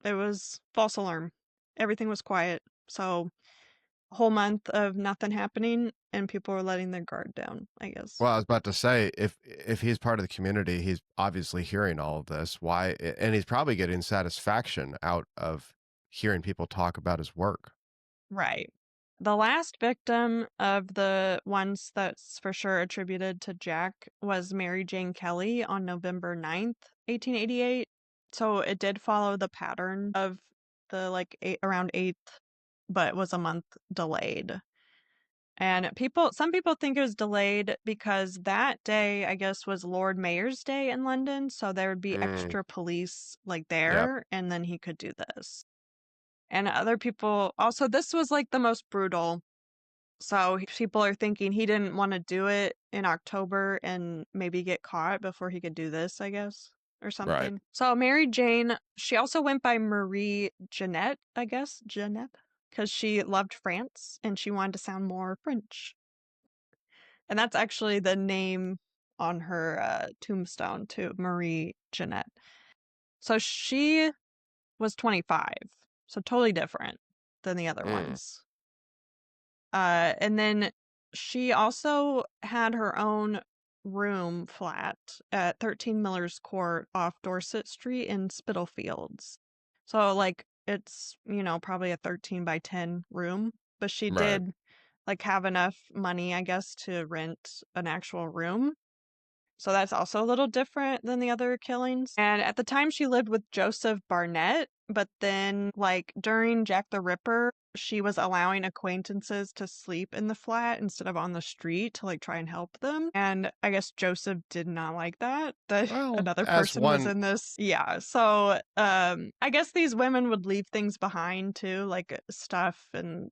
It was false alarm. Everything was quiet. So a whole month of nothing happening and people were letting their guard down, I guess. Well, I was about to say, if he's part of the community, he's obviously hearing all of this. Why? And he's probably getting satisfaction out of hearing people talk about his work. Right. The last victim of the ones that's for sure attributed to Jack was Mary Jane Kelly on November 9th, 1888. So it did follow the pattern of the around 8th, but was a month delayed. And some people think it was delayed because that day, I guess, was Lord Mayor's Day in London. So there would be Mm, extra police yep. there, and then he could do this. And other people also, this was like the most brutal. So people are thinking he didn't want to do it in October and maybe get caught before he could do this, I guess, or Right. something. So Mary Jane, she also went by Marie Jeanette, I guess, Jeanette, because she loved France and she wanted to sound more French. And that's actually the name on her tombstone too, Marie Jeanette. So she was 25, so totally different than the other Mm, ones. And then she also had her own room flat at 13 Miller's Court off Dorset Street in Spitalfields. So, like, it's, probably a 13 by 10 room, but she right. did, like, have enough money, I guess, to rent an actual room. So that's also a little different than the other killings. And at the time, she lived with Joseph Barnett, but then, like, during Jack the Ripper, she was allowing acquaintances to sleep in the flat instead of on the street to, like, try and help them. And I guess Joseph did not like that, that Well, another as person was one, in this. Yeah. So, I guess these women would leave things behind too, like stuff and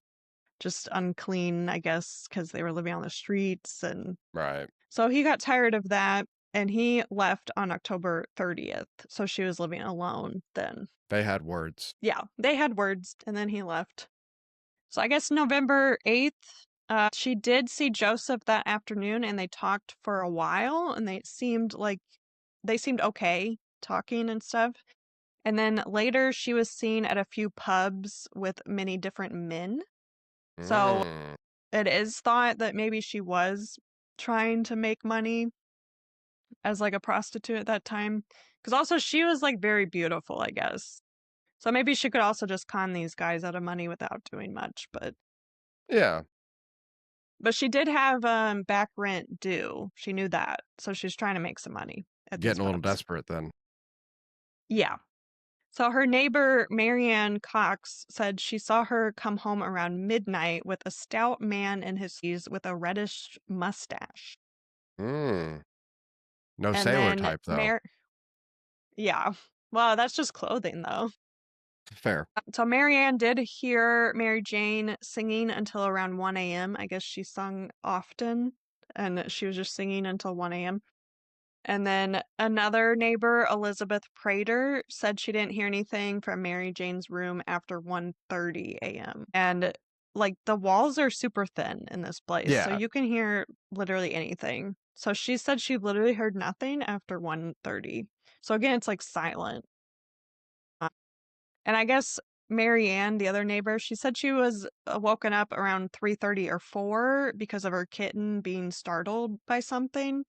just unclean, I guess, because they were living on the streets and right. so he got tired of that and he left on October 30th. So she was living alone then. They had words. Yeah, they had words and then he left. So I guess November 8th, she did see Joseph that afternoon and they talked for a while and they seemed okay talking and stuff. And then later she was seen at a few pubs with many different men. So Mm, it is thought that maybe she was trying to make money as like a prostitute at that time. Because also she was like very beautiful, I guess. So maybe she could also just con these guys out of money without doing much, yeah. but she did have back rent due. She knew that. So she's trying to make some money at these Getting a little pubs. desperate then. Yeah. So her neighbor Marianne Cox said she saw her come home around midnight with a stout man in his teens with a reddish mustache. Mm. No And sailor then type though. yeah. Well, that's just clothing though. Fair. So Marianne did hear Mary Jane singing until around 1 a.m. I guess she sung often and she was just singing until 1 a.m. And then another neighbor, Elizabeth Prater, said she didn't hear anything from Mary Jane's room after 1:30 a.m. And like the walls are super thin in this place, so Yeah. you can hear literally anything. So she said she literally heard nothing after 1:30. So again, it's like silent. And I guess Mary Ann, the other neighbor, she said she was woken up around 3:30 or 4 because of her kitten being startled by something.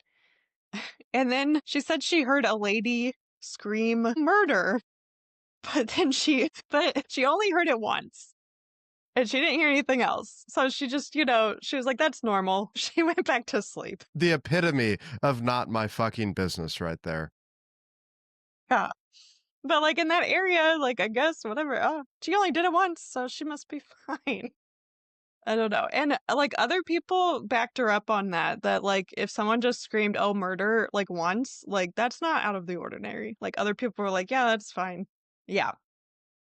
And then she said she heard a lady scream murder, but she only heard it once. And she didn't hear anything else. So she just, she was like, that's normal. She went back to sleep. The epitome of not my fucking business right there. Yeah. But like in that area, like I guess whatever. Oh, she only did it once, so she must be fine. I don't know. And like other people backed her up on that, that like if someone just screamed, oh, murder, like once, like that's not out of the ordinary. Like other people were like, yeah, that's fine. Yeah.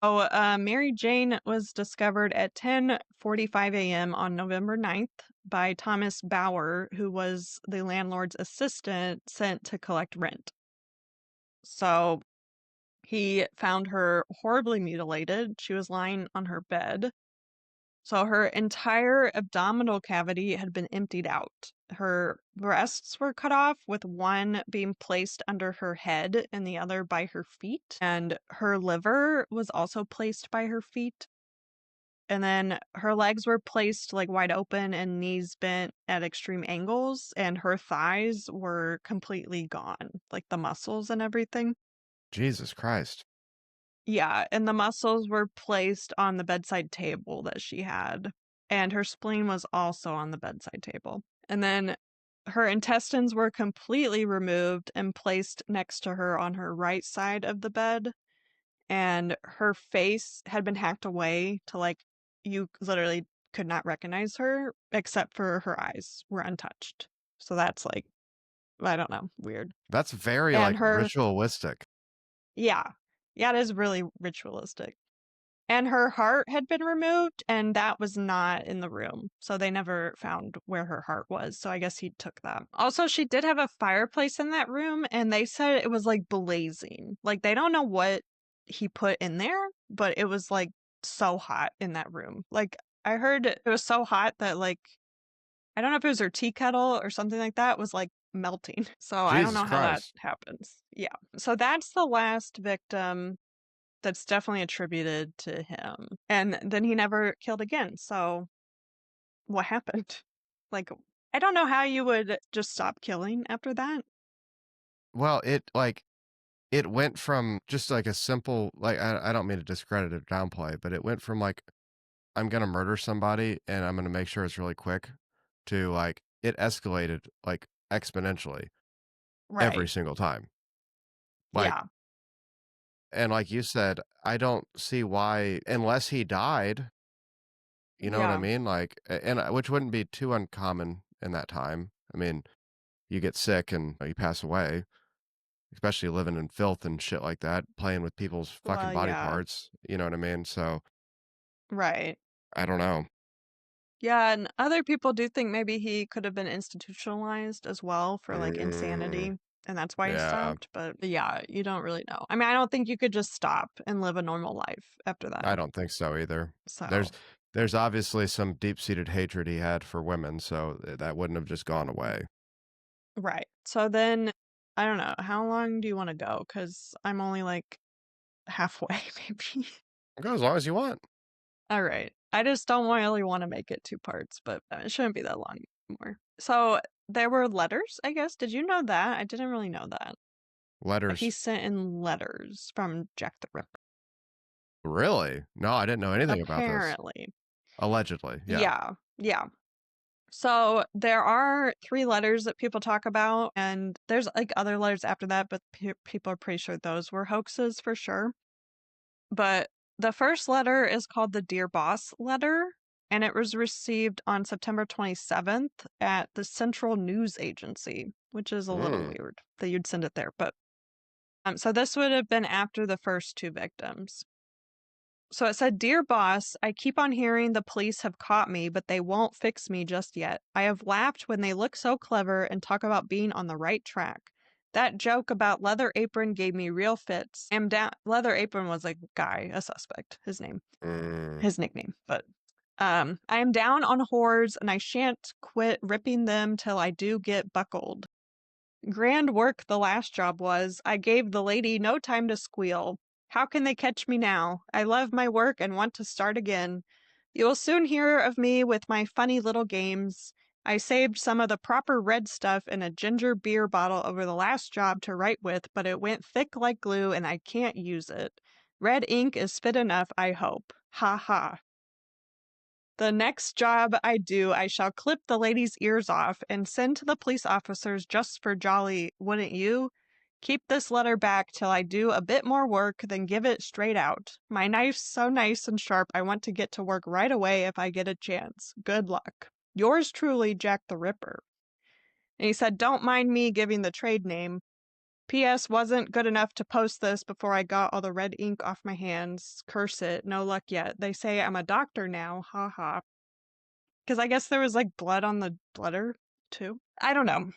Oh, Mary Jane was discovered at 10:45 a.m. on November 9th by Thomas Bauer, who was the landlord's assistant sent to collect rent. So he found her horribly mutilated. She was lying on her bed. So her entire abdominal cavity had been emptied out. Her breasts were cut off, with one being placed under her head and the other by her feet. And her liver was also placed by her feet. And then her legs were placed like wide open and knees bent at extreme angles. And her thighs were completely gone, like the muscles and everything. Jesus Christ. Yeah, and the muscles were placed on the bedside table that she had, and her spleen was also on the bedside table. And then her intestines were completely removed and placed next to her on her right side of the bed, and her face had been hacked away to like you literally could not recognize her except for her eyes were untouched. So that's like I don't know, weird. That's very And like her ritualistic. yeah. Yeah, it is really ritualistic. And her heart had been removed, and that was not in the room. So they never found where her heart was. So I guess he took that. Also, she did have a fireplace in that room, and they said it was like blazing. Like they don't know what he put in there, but it was like so hot in that room. Like I heard it was so hot that like I don't know if it was her tea kettle or something like that was like melting. So I don't Jesus know how that Christ. happens. Yeah. So that's the last victim that's definitely attributed to him. And then he never killed again. So what happened? Like, I don't know how you would just stop killing after that. Well, it went from just like a simple like I don't mean to discredit or downplay, but it went from like I'm gonna murder somebody and I'm gonna make sure it's really quick to like it escalated like exponentially every Right. single time. Like Yeah. and like you said, I don't see why unless he died, you know what I Yeah. mean? Like and which wouldn't be too uncommon in that time. I mean, you get sick and you pass away, especially living in filth and shit like that, playing with people's fucking Well, body yeah. parts, you know what I mean? So, Right. I don't know. Yeah, and other people do think maybe he could have been institutionalized as well for like Mm, insanity, and that's why he yeah, stopped. But yeah, you don't really know. I mean, I don't think you could just stop and live a normal life after that. I don't think so either. So, There's obviously some deep-seated hatred he had for women, so that wouldn't have just gone away. right. So then, I don't know. How long do you want to go? Because I'm only like halfway, maybe. Go as long as you want. All right. I just don't really want to make it two parts, but it shouldn't be that long more. So there were letters, I guess. Did you know that? I didn't really know that. He Letters. sent in letters from Jack the Ripper. Really? No, I didn't know anything about this. Apparently. Allegedly, yeah. Yeah. Yeah. So there are three letters that people talk about, and there's like other letters after that, but people are pretty sure those were hoaxes for sure. But the first letter is called the Dear Boss letter, and it was received on September 27th at the Central News Agency, which is a little Mm. weird that you'd send it there. But so this would have been after the first two victims. So it said, Dear Boss, I keep on hearing the police have caught me, but they won't fix me just yet. I have laughed when they look so clever and talk about being on the right track. That joke about Leather Apron gave me real fits. Am down. Leather Apron was a guy, a suspect, Mm. his nickname. But I am down on whores and I shan't quit ripping them till I do get buckled. Grand work the last job was. I gave the lady no time to squeal. How can they catch me now? I love my work and want to start again. You will soon hear of me with my funny little games. I saved some of the proper red stuff in a ginger beer bottle over the last job to write with, but it went thick like glue and I can't use it. Red ink is fit enough, I hope. Ha ha. The next job I do, I shall clip the lady's ears off and send to the police officers just for jolly, wouldn't you? Keep this letter back till I do a bit more work, then give it straight out. My knife's so nice and sharp, I want to get to work right away if I get a chance. Good luck. Yours truly, Jack the Ripper. And he said, don't mind me giving the trade name. P.S. wasn't good enough to post this before I got all the red ink off my hands. Curse it, no luck yet. They say I'm a doctor now, ha ha. Because I guess there was like blood on the letter, too. I don't know.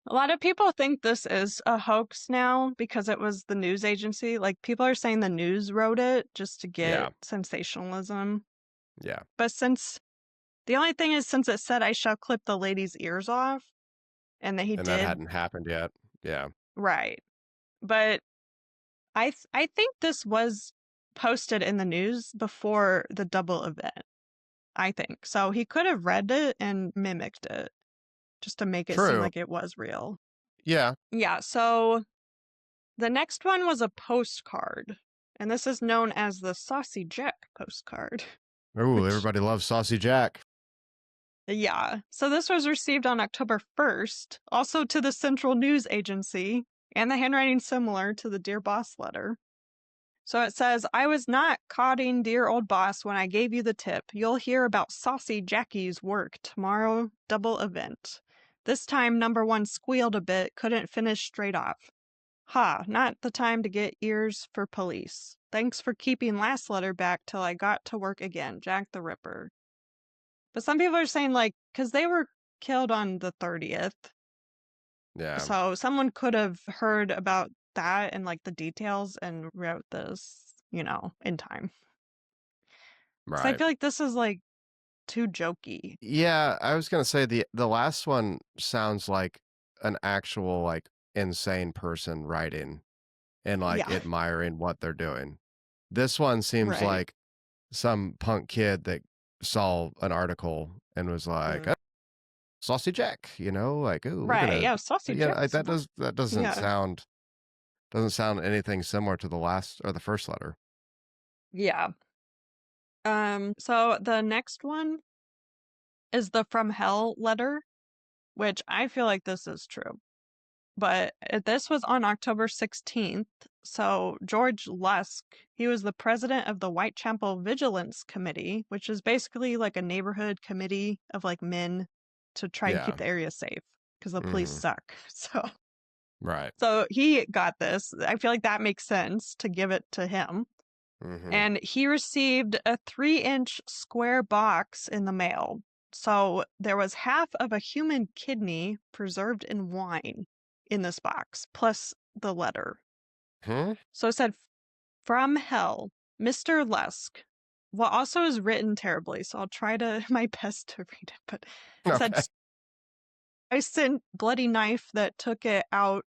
A lot of people think this is a hoax now because it was the news agency. Like, people are saying the news wrote it just to Yeah. get sensationalism. Yeah. But the only thing is, since it said I shall clip the lady's ears off, and that he And that did, hadn't happened yet. Yeah. right. But I think this was posted in the news before the double event, I think. So he could have read it and mimicked it just to make it seem True. like it was real. Yeah. Yeah, so the next one was a postcard, and this is known as the Saucy Jack postcard, Ooh, which, everybody loves Saucy Jack. yeah. So this was received on October 1st, also to the Central News Agency, and the handwriting similar to the Dear Boss letter. So it says, I was not codding dear old boss when I gave you the tip. You'll hear about Saucy Jackie's work tomorrow, double event. This time, number one squealed a bit, couldn't finish straight off. Ha, not the time to get ears for police. Thanks for keeping last letter back till I got to work again, Jack the Ripper. But some people are saying, like, because they were killed on the 30th, Yeah. so someone could have heard about that and, like, the details and wrote this, in time. Because I Right. feel like this is, like, too jokey. Yeah, I was gonna say the last one sounds like an actual like insane person writing and like Yeah, admiring what they're doing. This one seems right. like some punk kid that saw an article and was like, Mm. "Oh, Saucy Jack, like, ooh, we're Right, gonna, yeah, Saucy Jack's that doesn't yeah. sound anything similar to the last or the first letter. Yeah. So the next one is the From Hell letter, which I feel like this is true. But this was on October 16th. So George Lusk, he was the president of the Whitechapel Vigilance Committee, which is basically like a neighborhood committee of like men to try and Yeah. keep the area safe because the police Mm-hmm. suck. So Right. so he got this. I feel like that makes sense to give it to him. Mm-hmm. And he received a 3-inch square box in the mail. So there was half of a human kidney preserved in wine in this box, plus the letter. Hmm? So it said, From Hell, Mr. Lusk. Well, also is written terribly, so I'll try to my best to read it. But it said, Okay. I sent bloody knife that took it out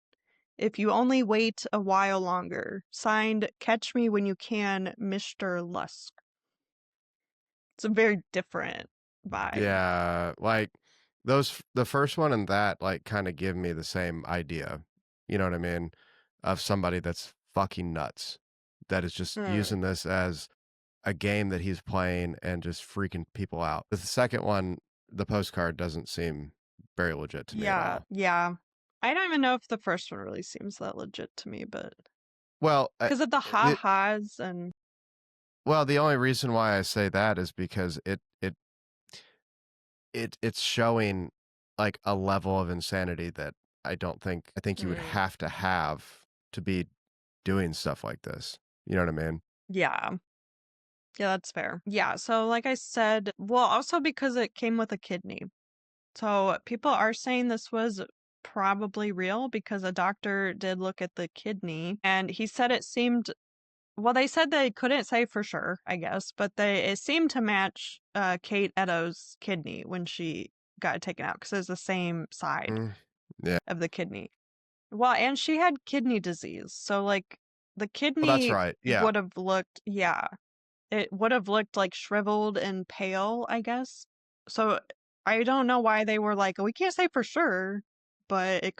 if you only wait a while longer. Signed, Catch Me When You Can, Mr. Lusk. It's a very different vibe. Yeah, like the first one and that like kind of give me the same idea. You know what I mean? Of somebody that's fucking nuts that is just Mm, using this as a game that he's playing and just freaking people out. The second one, the postcard doesn't seem very legit to me at yeah, all. yeah. I don't even know if the first one really seems that legit to me, but Well, because of the the, ha-has and the only reason why I say that is because it's showing like a level of insanity that I think you would mm, have to be doing stuff like this. You know what I mean? yeah. Yeah, that's fair. Yeah, so like I said, well, also because it came with a kidney. So people are saying this was probably real because a doctor did look at the kidney and he said it seemed, well, they said they couldn't say for sure, I guess, but it seemed to match Kate Edo's kidney when she got it taken out because it was the same side Mm, yeah. of the kidney. Well, and she had kidney disease. So like the Well, that's kidney right. Yeah. would have looked, yeah, it would have looked like shriveled and pale, I guess. So I don't know why they were like, we can't say for sure, but it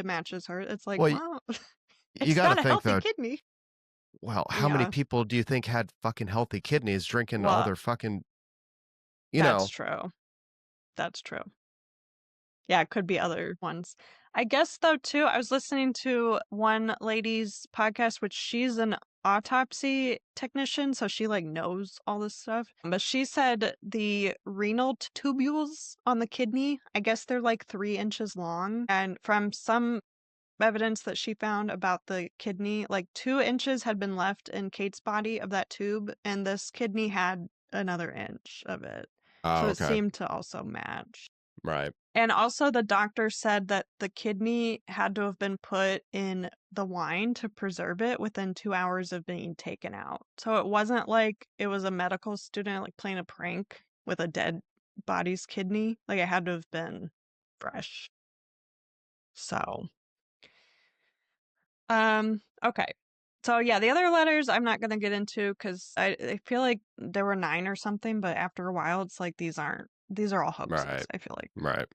matches her. It's like, Well, well, you it's got to not a think healthy though. kidney. Well, how many Yeah. people do you think had fucking healthy kidneys drinking all Well, their fucking, you that's know? true. That's true. Yeah, it could be other ones. I guess though too, I was listening to one lady's podcast, which she's an autopsy technician, so she like knows all this stuff. But she said the renal tubules on the kidney, I guess they're like 3 inches long. And from some evidence that she found about the kidney, like 2 inches had been left in Kate's body of that tube, and this kidney had another inch of it. So Oh, it okay. seemed to also match. Right. And also, the doctor said that the kidney had to have been put in the wine to preserve it within 2 hours of being taken out. So it wasn't like it was a medical student like playing a prank with a dead body's kidney. Like it had to have been fresh. So, okay. So yeah, the other letters I'm not gonna get into because I feel like there were 9 or something, but after a while, it's like these are all hoaxes. Right. I feel like. Right.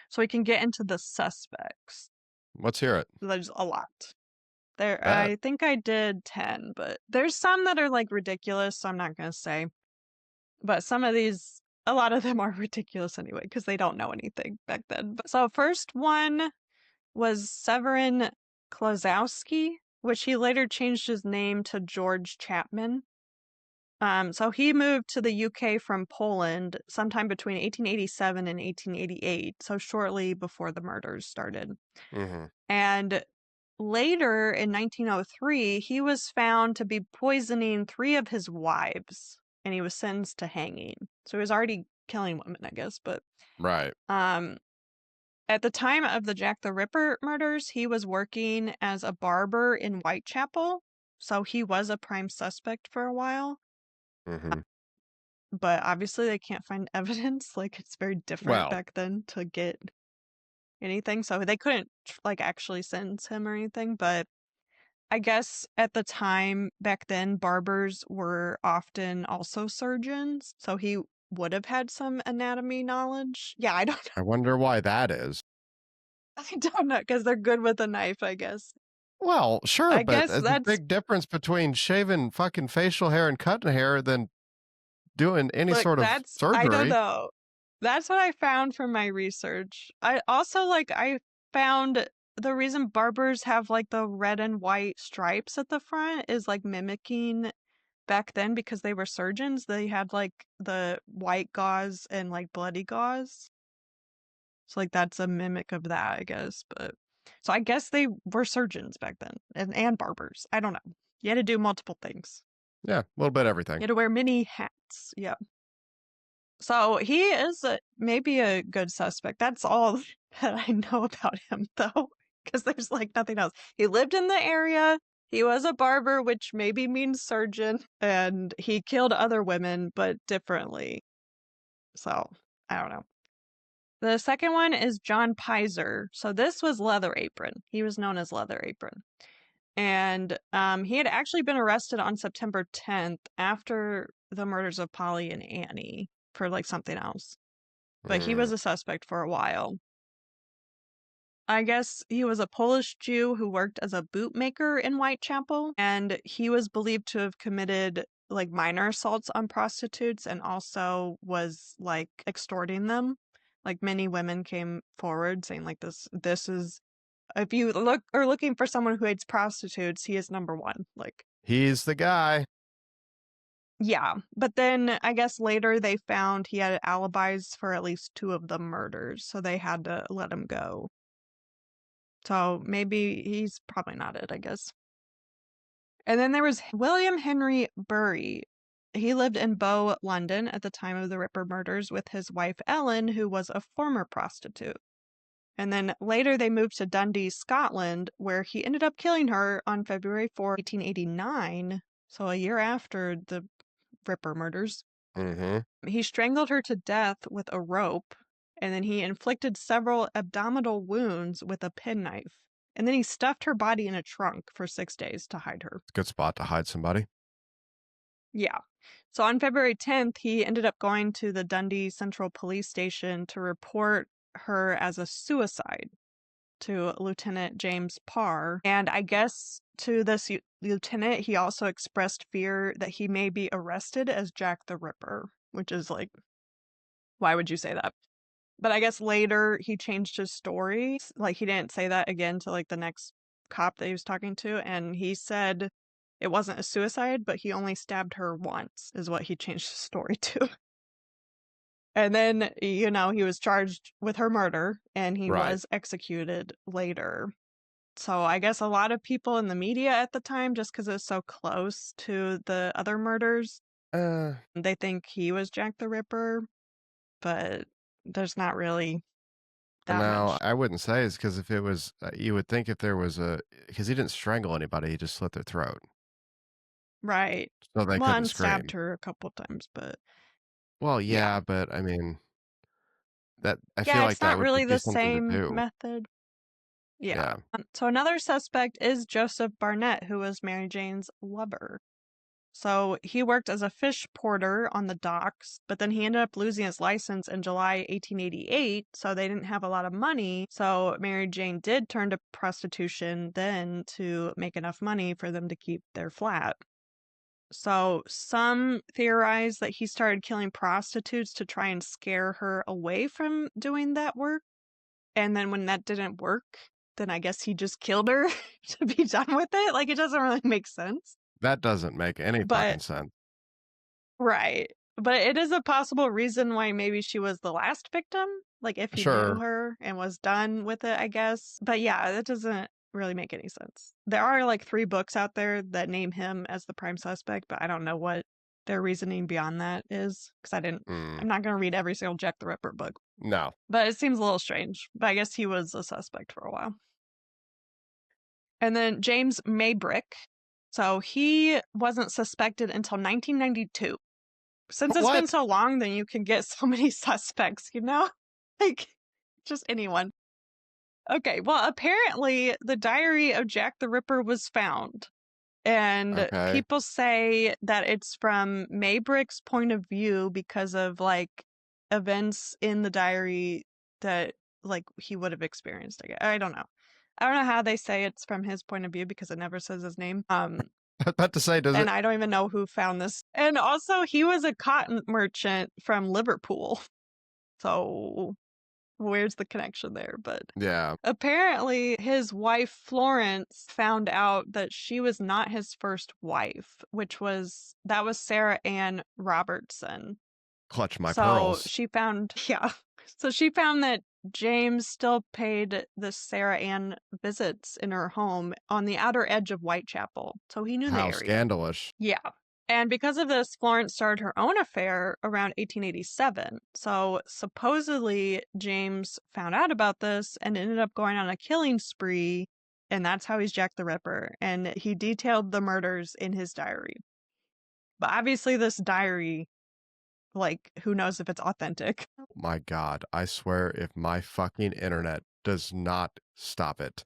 So we can get into the suspects. Let's hear it. There's a lot. There, Bet. I think I did 10, but there's some that are like ridiculous, so I'm not gonna say. But some of these, a lot of them are ridiculous anyway, because they don't know anything back then. So first one was Severin Klosowski, which he later changed his name to George Chapman. So he moved to the UK from Poland sometime between 1887 and 1888, so shortly before the murders started. Mm-hmm. And later in 1903, he was found to be poisoning 3 of his wives, and he was sentenced to hanging. So he was already killing women, I guess. But Right. um, at the time of the Jack the Ripper murders, he was working as a barber in Whitechapel. So he was a prime suspect for a while. Mm-hmm. But obviously, they can't find evidence. Like, it's very different Well, back then to get anything. So they couldn't, like, actually sentence him or anything. But I guess at the time back then, barbers were often also surgeons, so he would have had some anatomy knowledge. Yeah, I don't I wonder why that is. I don't know because they're good with a knife, I guess. Well, sure, I but guess there's a that's big difference between shaving fucking facial hair and cutting hair than doing any look, sort of that's I don't surgery. know. That's what I found from my research. I also like I found the reason barbers have like the red and white stripes at the front is like mimicking back then because they were surgeons. They had like the white gauze and like bloody gauze. So like that's a mimic of that, I guess. But so I guess they were surgeons back then and barbers. I don't know. You had to do multiple things. Yeah, a little bit of You everything. had to wear many hats. Yeah. So he is maybe a good suspect. That's all that I know about him, though, because there's like nothing else. He lived in the area. He was a barber, which maybe means surgeon, and he killed other women, but differently. So I don't know. The second one is John Pizer. So this was Leather Apron. He was known as Leather Apron. And he had actually been arrested on September 10th after the murders of Polly and Annie for like something else. But he Mm. was a suspect for a while. I guess he was a Polish Jew who worked as a bootmaker in Whitechapel, and he was believed to have committed like minor assaults on prostitutes and also was like extorting them. Like many women came forward saying like this is if you are looking for someone who hates prostitutes, he is number one. Like He's the guy. yeah, but then I guess later they found he had alibis for at least 2 of the murders, so they had to let him go. So maybe he's probably not it, I guess. And then there was William Henry Bury. He lived in Bow, London at the time of the Ripper murders with his wife Ellen, who was a former prostitute. And then later they moved to Dundee, Scotland, where he ended up killing her on February 4, 1889, so a year after the Ripper murders. Mm-hmm. He strangled her to death with a rope, and then he inflicted several abdominal wounds with a penknife. And then he stuffed her body in a trunk for 6 days to hide her. Good spot to hide somebody. Yeah. So on February 10th, he ended up going to the Dundee Central Police Station to report her as a suicide to Lieutenant James Parr. And I guess to this lieutenant, he also expressed fear that he may be arrested as Jack the Ripper, which is like, why would you say that? But I guess later he changed his story. Like, he didn't say that again to like the next cop that he was talking to, and he said it wasn't a suicide, but he only stabbed her once, is what he changed his story to. And then, you know, he was charged with her murder and he Right. was executed later. So I guess a lot of people in the media at the time, just because it was so close to the other murders, Uh, they think he was Jack the Ripper, but there's not really that no, much. I wouldn't say it's because if it was, you would think if there was because he didn't strangle anybody, he just slit their throat, Right. so they couldn't One stabbed scream. her a couple times, but Well, yeah. yeah, but I mean, that I feel Yeah, like it's that not would be really the something to same do. method. Yeah. Yeah, So another suspect is Joseph Barnett, who was Mary Jane's lover. So he worked as a fish porter on the docks, but then he ended up losing his license in July 1888, so they didn't have a lot of money. So Mary Jane did turn to prostitution then to make enough money for them to keep their flat. So some theorize that he started killing prostitutes to try and scare her away from doing that work. And then when that didn't work, then I guess he just killed her to be done with it. Like, it doesn't really make sense. that doesn't make any But fucking sense. right. But it is a possible reason why maybe she was the last victim, like if he knew Sure. her and was done with it, I guess. But yeah, that doesn't really make any sense. There are like 3 books out there that name him as the prime suspect, but I don't know what their reasoning beyond that is because Mm, I'm not going to read every single Jack the Ripper book. no. But it seems a little strange. But I guess he was a suspect for a while. And then James Maybrick. So he wasn't suspected until 1992. Since it's been What? so long, then you can get so many suspects, you know? Like, just anyone. Okay, well, apparently the diary of Jack the Ripper was found. And Okay. people say that it's from Maybrick's point of view because of like events in the diary that like he would have experienced. I don't know. I don't know how they say it's from his point of view because it never says his name. I was about to say, does And it? I don't even know who found this. And also, he was a cotton merchant from Liverpool. So, where's the connection there? But Yeah. apparently, his wife Florence found out that she was not his first wife, that was Sarah Ann Robertson. Clutch my So pearls. she found, yeah. So she found that James still paid the Sarah Ann visits in her home on the outer edge of Whitechapel. So he knew the How area. scandalous. Yeah. And because of this, Florence started her own affair around 1887. So supposedly, James found out about this and ended up going on a killing spree. And that's how he's Jack the Ripper. And he detailed the murders in his diary. But obviously, this diary, like, who knows if it's authentic? My God, I swear if my fucking internet does not stop it.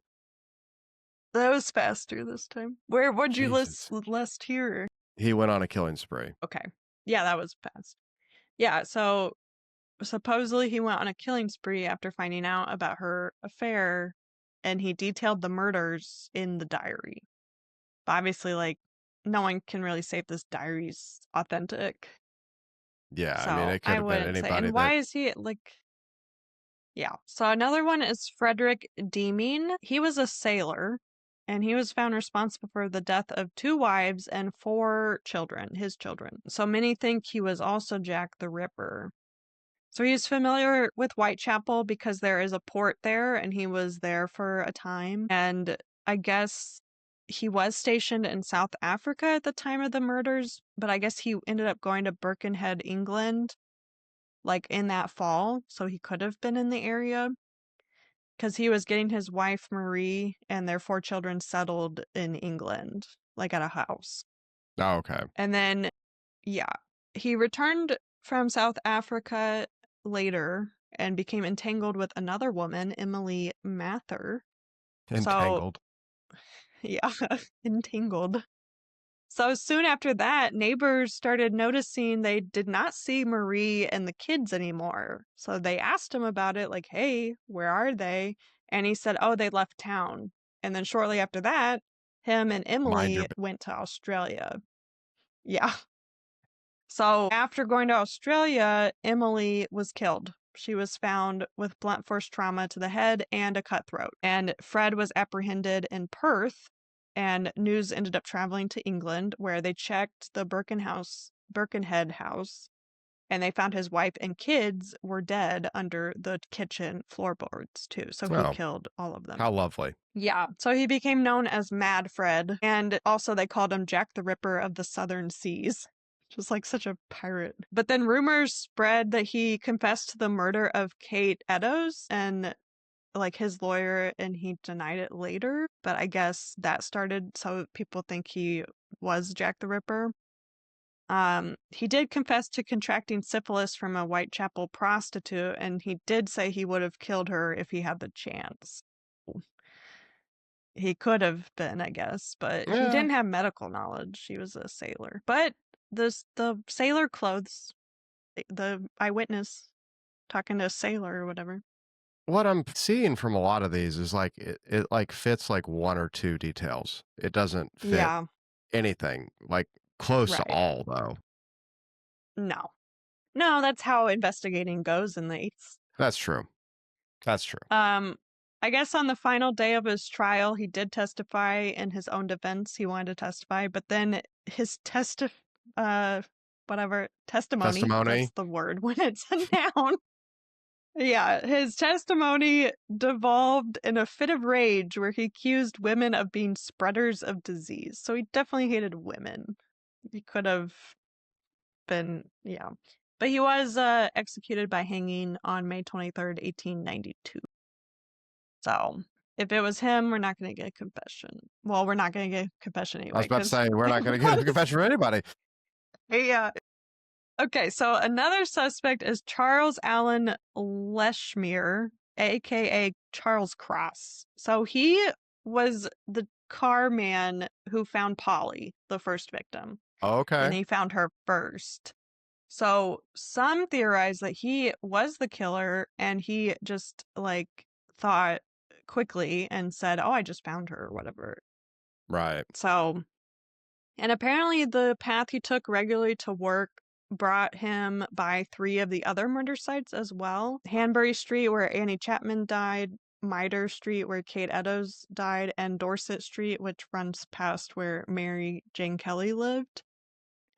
That was faster this time. Would you Jesus. list here? He went on a killing spree. Okay. Yeah, that was fast. Yeah, so supposedly he went on a killing spree after finding out about her affair, and he detailed the murders in the diary. But obviously, like, no one can really say if this diary's authentic. Yeah, I mean, So it could I have been wouldn't say. anybody And that why is he like, yeah. So another one is Frederick Deeming. He was a sailor, and he was found responsible for the death of 2 wives and 4 children, his children. So many think he was also Jack the Ripper. So he's familiar with Whitechapel because there is a port there and he was there for a time. And I guess he was stationed in South Africa at the time of the murders, but I guess he ended up going to Birkenhead, England, like in that fall. So he could have been in the area because he was getting his wife, Marie, and their 4 children settled in England, like at a house. Oh, okay. And then, yeah, he returned from South Africa later and became entangled with another woman, Emily Mather. So, Entangled. yeah, entangled. So soon after that, neighbors started noticing they did not see Marie and the kids anymore. So they asked him about it, like, hey, where are they? And he said, oh, they left town. And then shortly after that, him and Mind your Emily went to Australia. Yeah. So after going to Australia, Emily was killed She was found with blunt force trauma to the head and a cut throat. And Fred was apprehended in Perth, and news ended up traveling to England, where they checked the Birkenhead house, and they found his wife and kids were dead under the kitchen floorboards too. So he Oh, killed all of them. how lovely. Yeah. So he became known as Mad Fred. And also they called him Jack the Ripper of the Southern Seas. Just like such a pirate. But then rumors spread that he confessed to the murder of Kate Eddowes and like his lawyer, and he denied it later. But I guess that started so people think he was Jack the Ripper. He did confess to contracting syphilis from a Whitechapel prostitute, and he did say he would have killed her if he had the chance. He could have been, I guess, but he Yeah. didn't have medical knowledge. He was a sailor. But the sailor clothes, the eyewitness talking to a sailor or whatever. What I'm seeing from a lot of these is like it like fits like one or two details. It doesn't fit Yeah, anything like close to right. all though. No. No, that's how investigating goes in the 80s. That's true. That's true. I guess on the final day of his trial, he did testify in his own defense. He wanted to testify, but then his uh, whatever, testimony, Testimony. that's the word when it's a noun. Yeah, his testimony devolved in a fit of rage where he accused women of being spreaders of disease. So he definitely hated women. He could have been, yeah. But he was executed by hanging on May 23rd, 1892. So if it was him, we're not going to get a confession. Well, we're not going to get a confession I was anyway about to because say we're not it going to get a was. confession from anybody. Yeah. Okay, so another suspect is Charles Allen Leshmere, aka Charles Cross. So he was the car man who found Polly, the first victim, and Okay. he found her first. So some theorize that he was the killer and he just like thought quickly and said, "Oh, I just found her," or whatever. Right. So, and apparently the path he took regularly to work brought him by three of the other murder sites as well. Hanbury Street, where Annie Chapman died, Mitre Street, where Kate Eddowes died, and Dorset Street, which runs past where Mary Jane Kelly lived.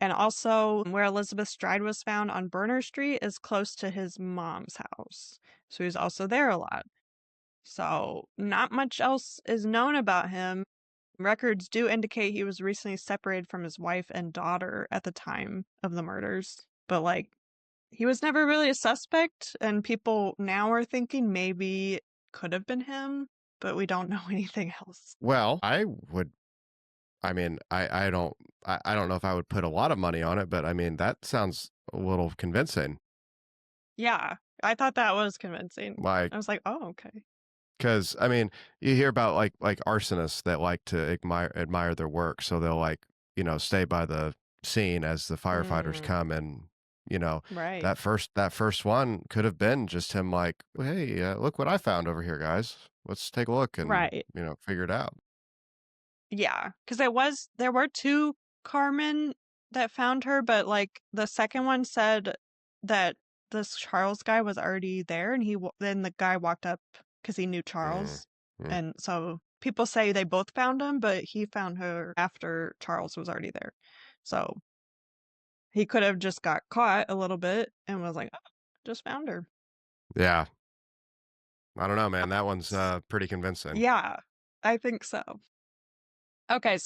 And also, where Elizabeth Stride was found on Burner Street is close to his mom's house. So he's also there a lot. So, not much else is known about him. Records do indicate he was recently separated from his wife and daughter at the time of the murders. But, like, he was never really a suspect, and people now are thinking maybe it could have been him, but we don't know anything else. Well, I would. I mean, I don't know if I would put a lot of money on it, but I mean that sounds a little convincing. Yeah, I thought that was convincing. Like I was like, oh, okay. because I mean, you hear about like arsonists that like to admire their work, so they'll like stay by the scene as the firefighters Mm, come, and you know right. that first one could have been just him like, hey, look what I found over here, guys. Let's take a look and Right. figure it out. Yeah, because there were two Carmen that found her, but like the second one said that this Charles guy was already there, and then the guy walked up because he knew Mm, Charles, mm. and so people say they both found him, but he found her after Charles was already there. So he could have just got caught a little bit and was like, oh, just found her. Yeah, I don't know, man. That one's S- pretty convincing. Yeah, I think so. Okay, so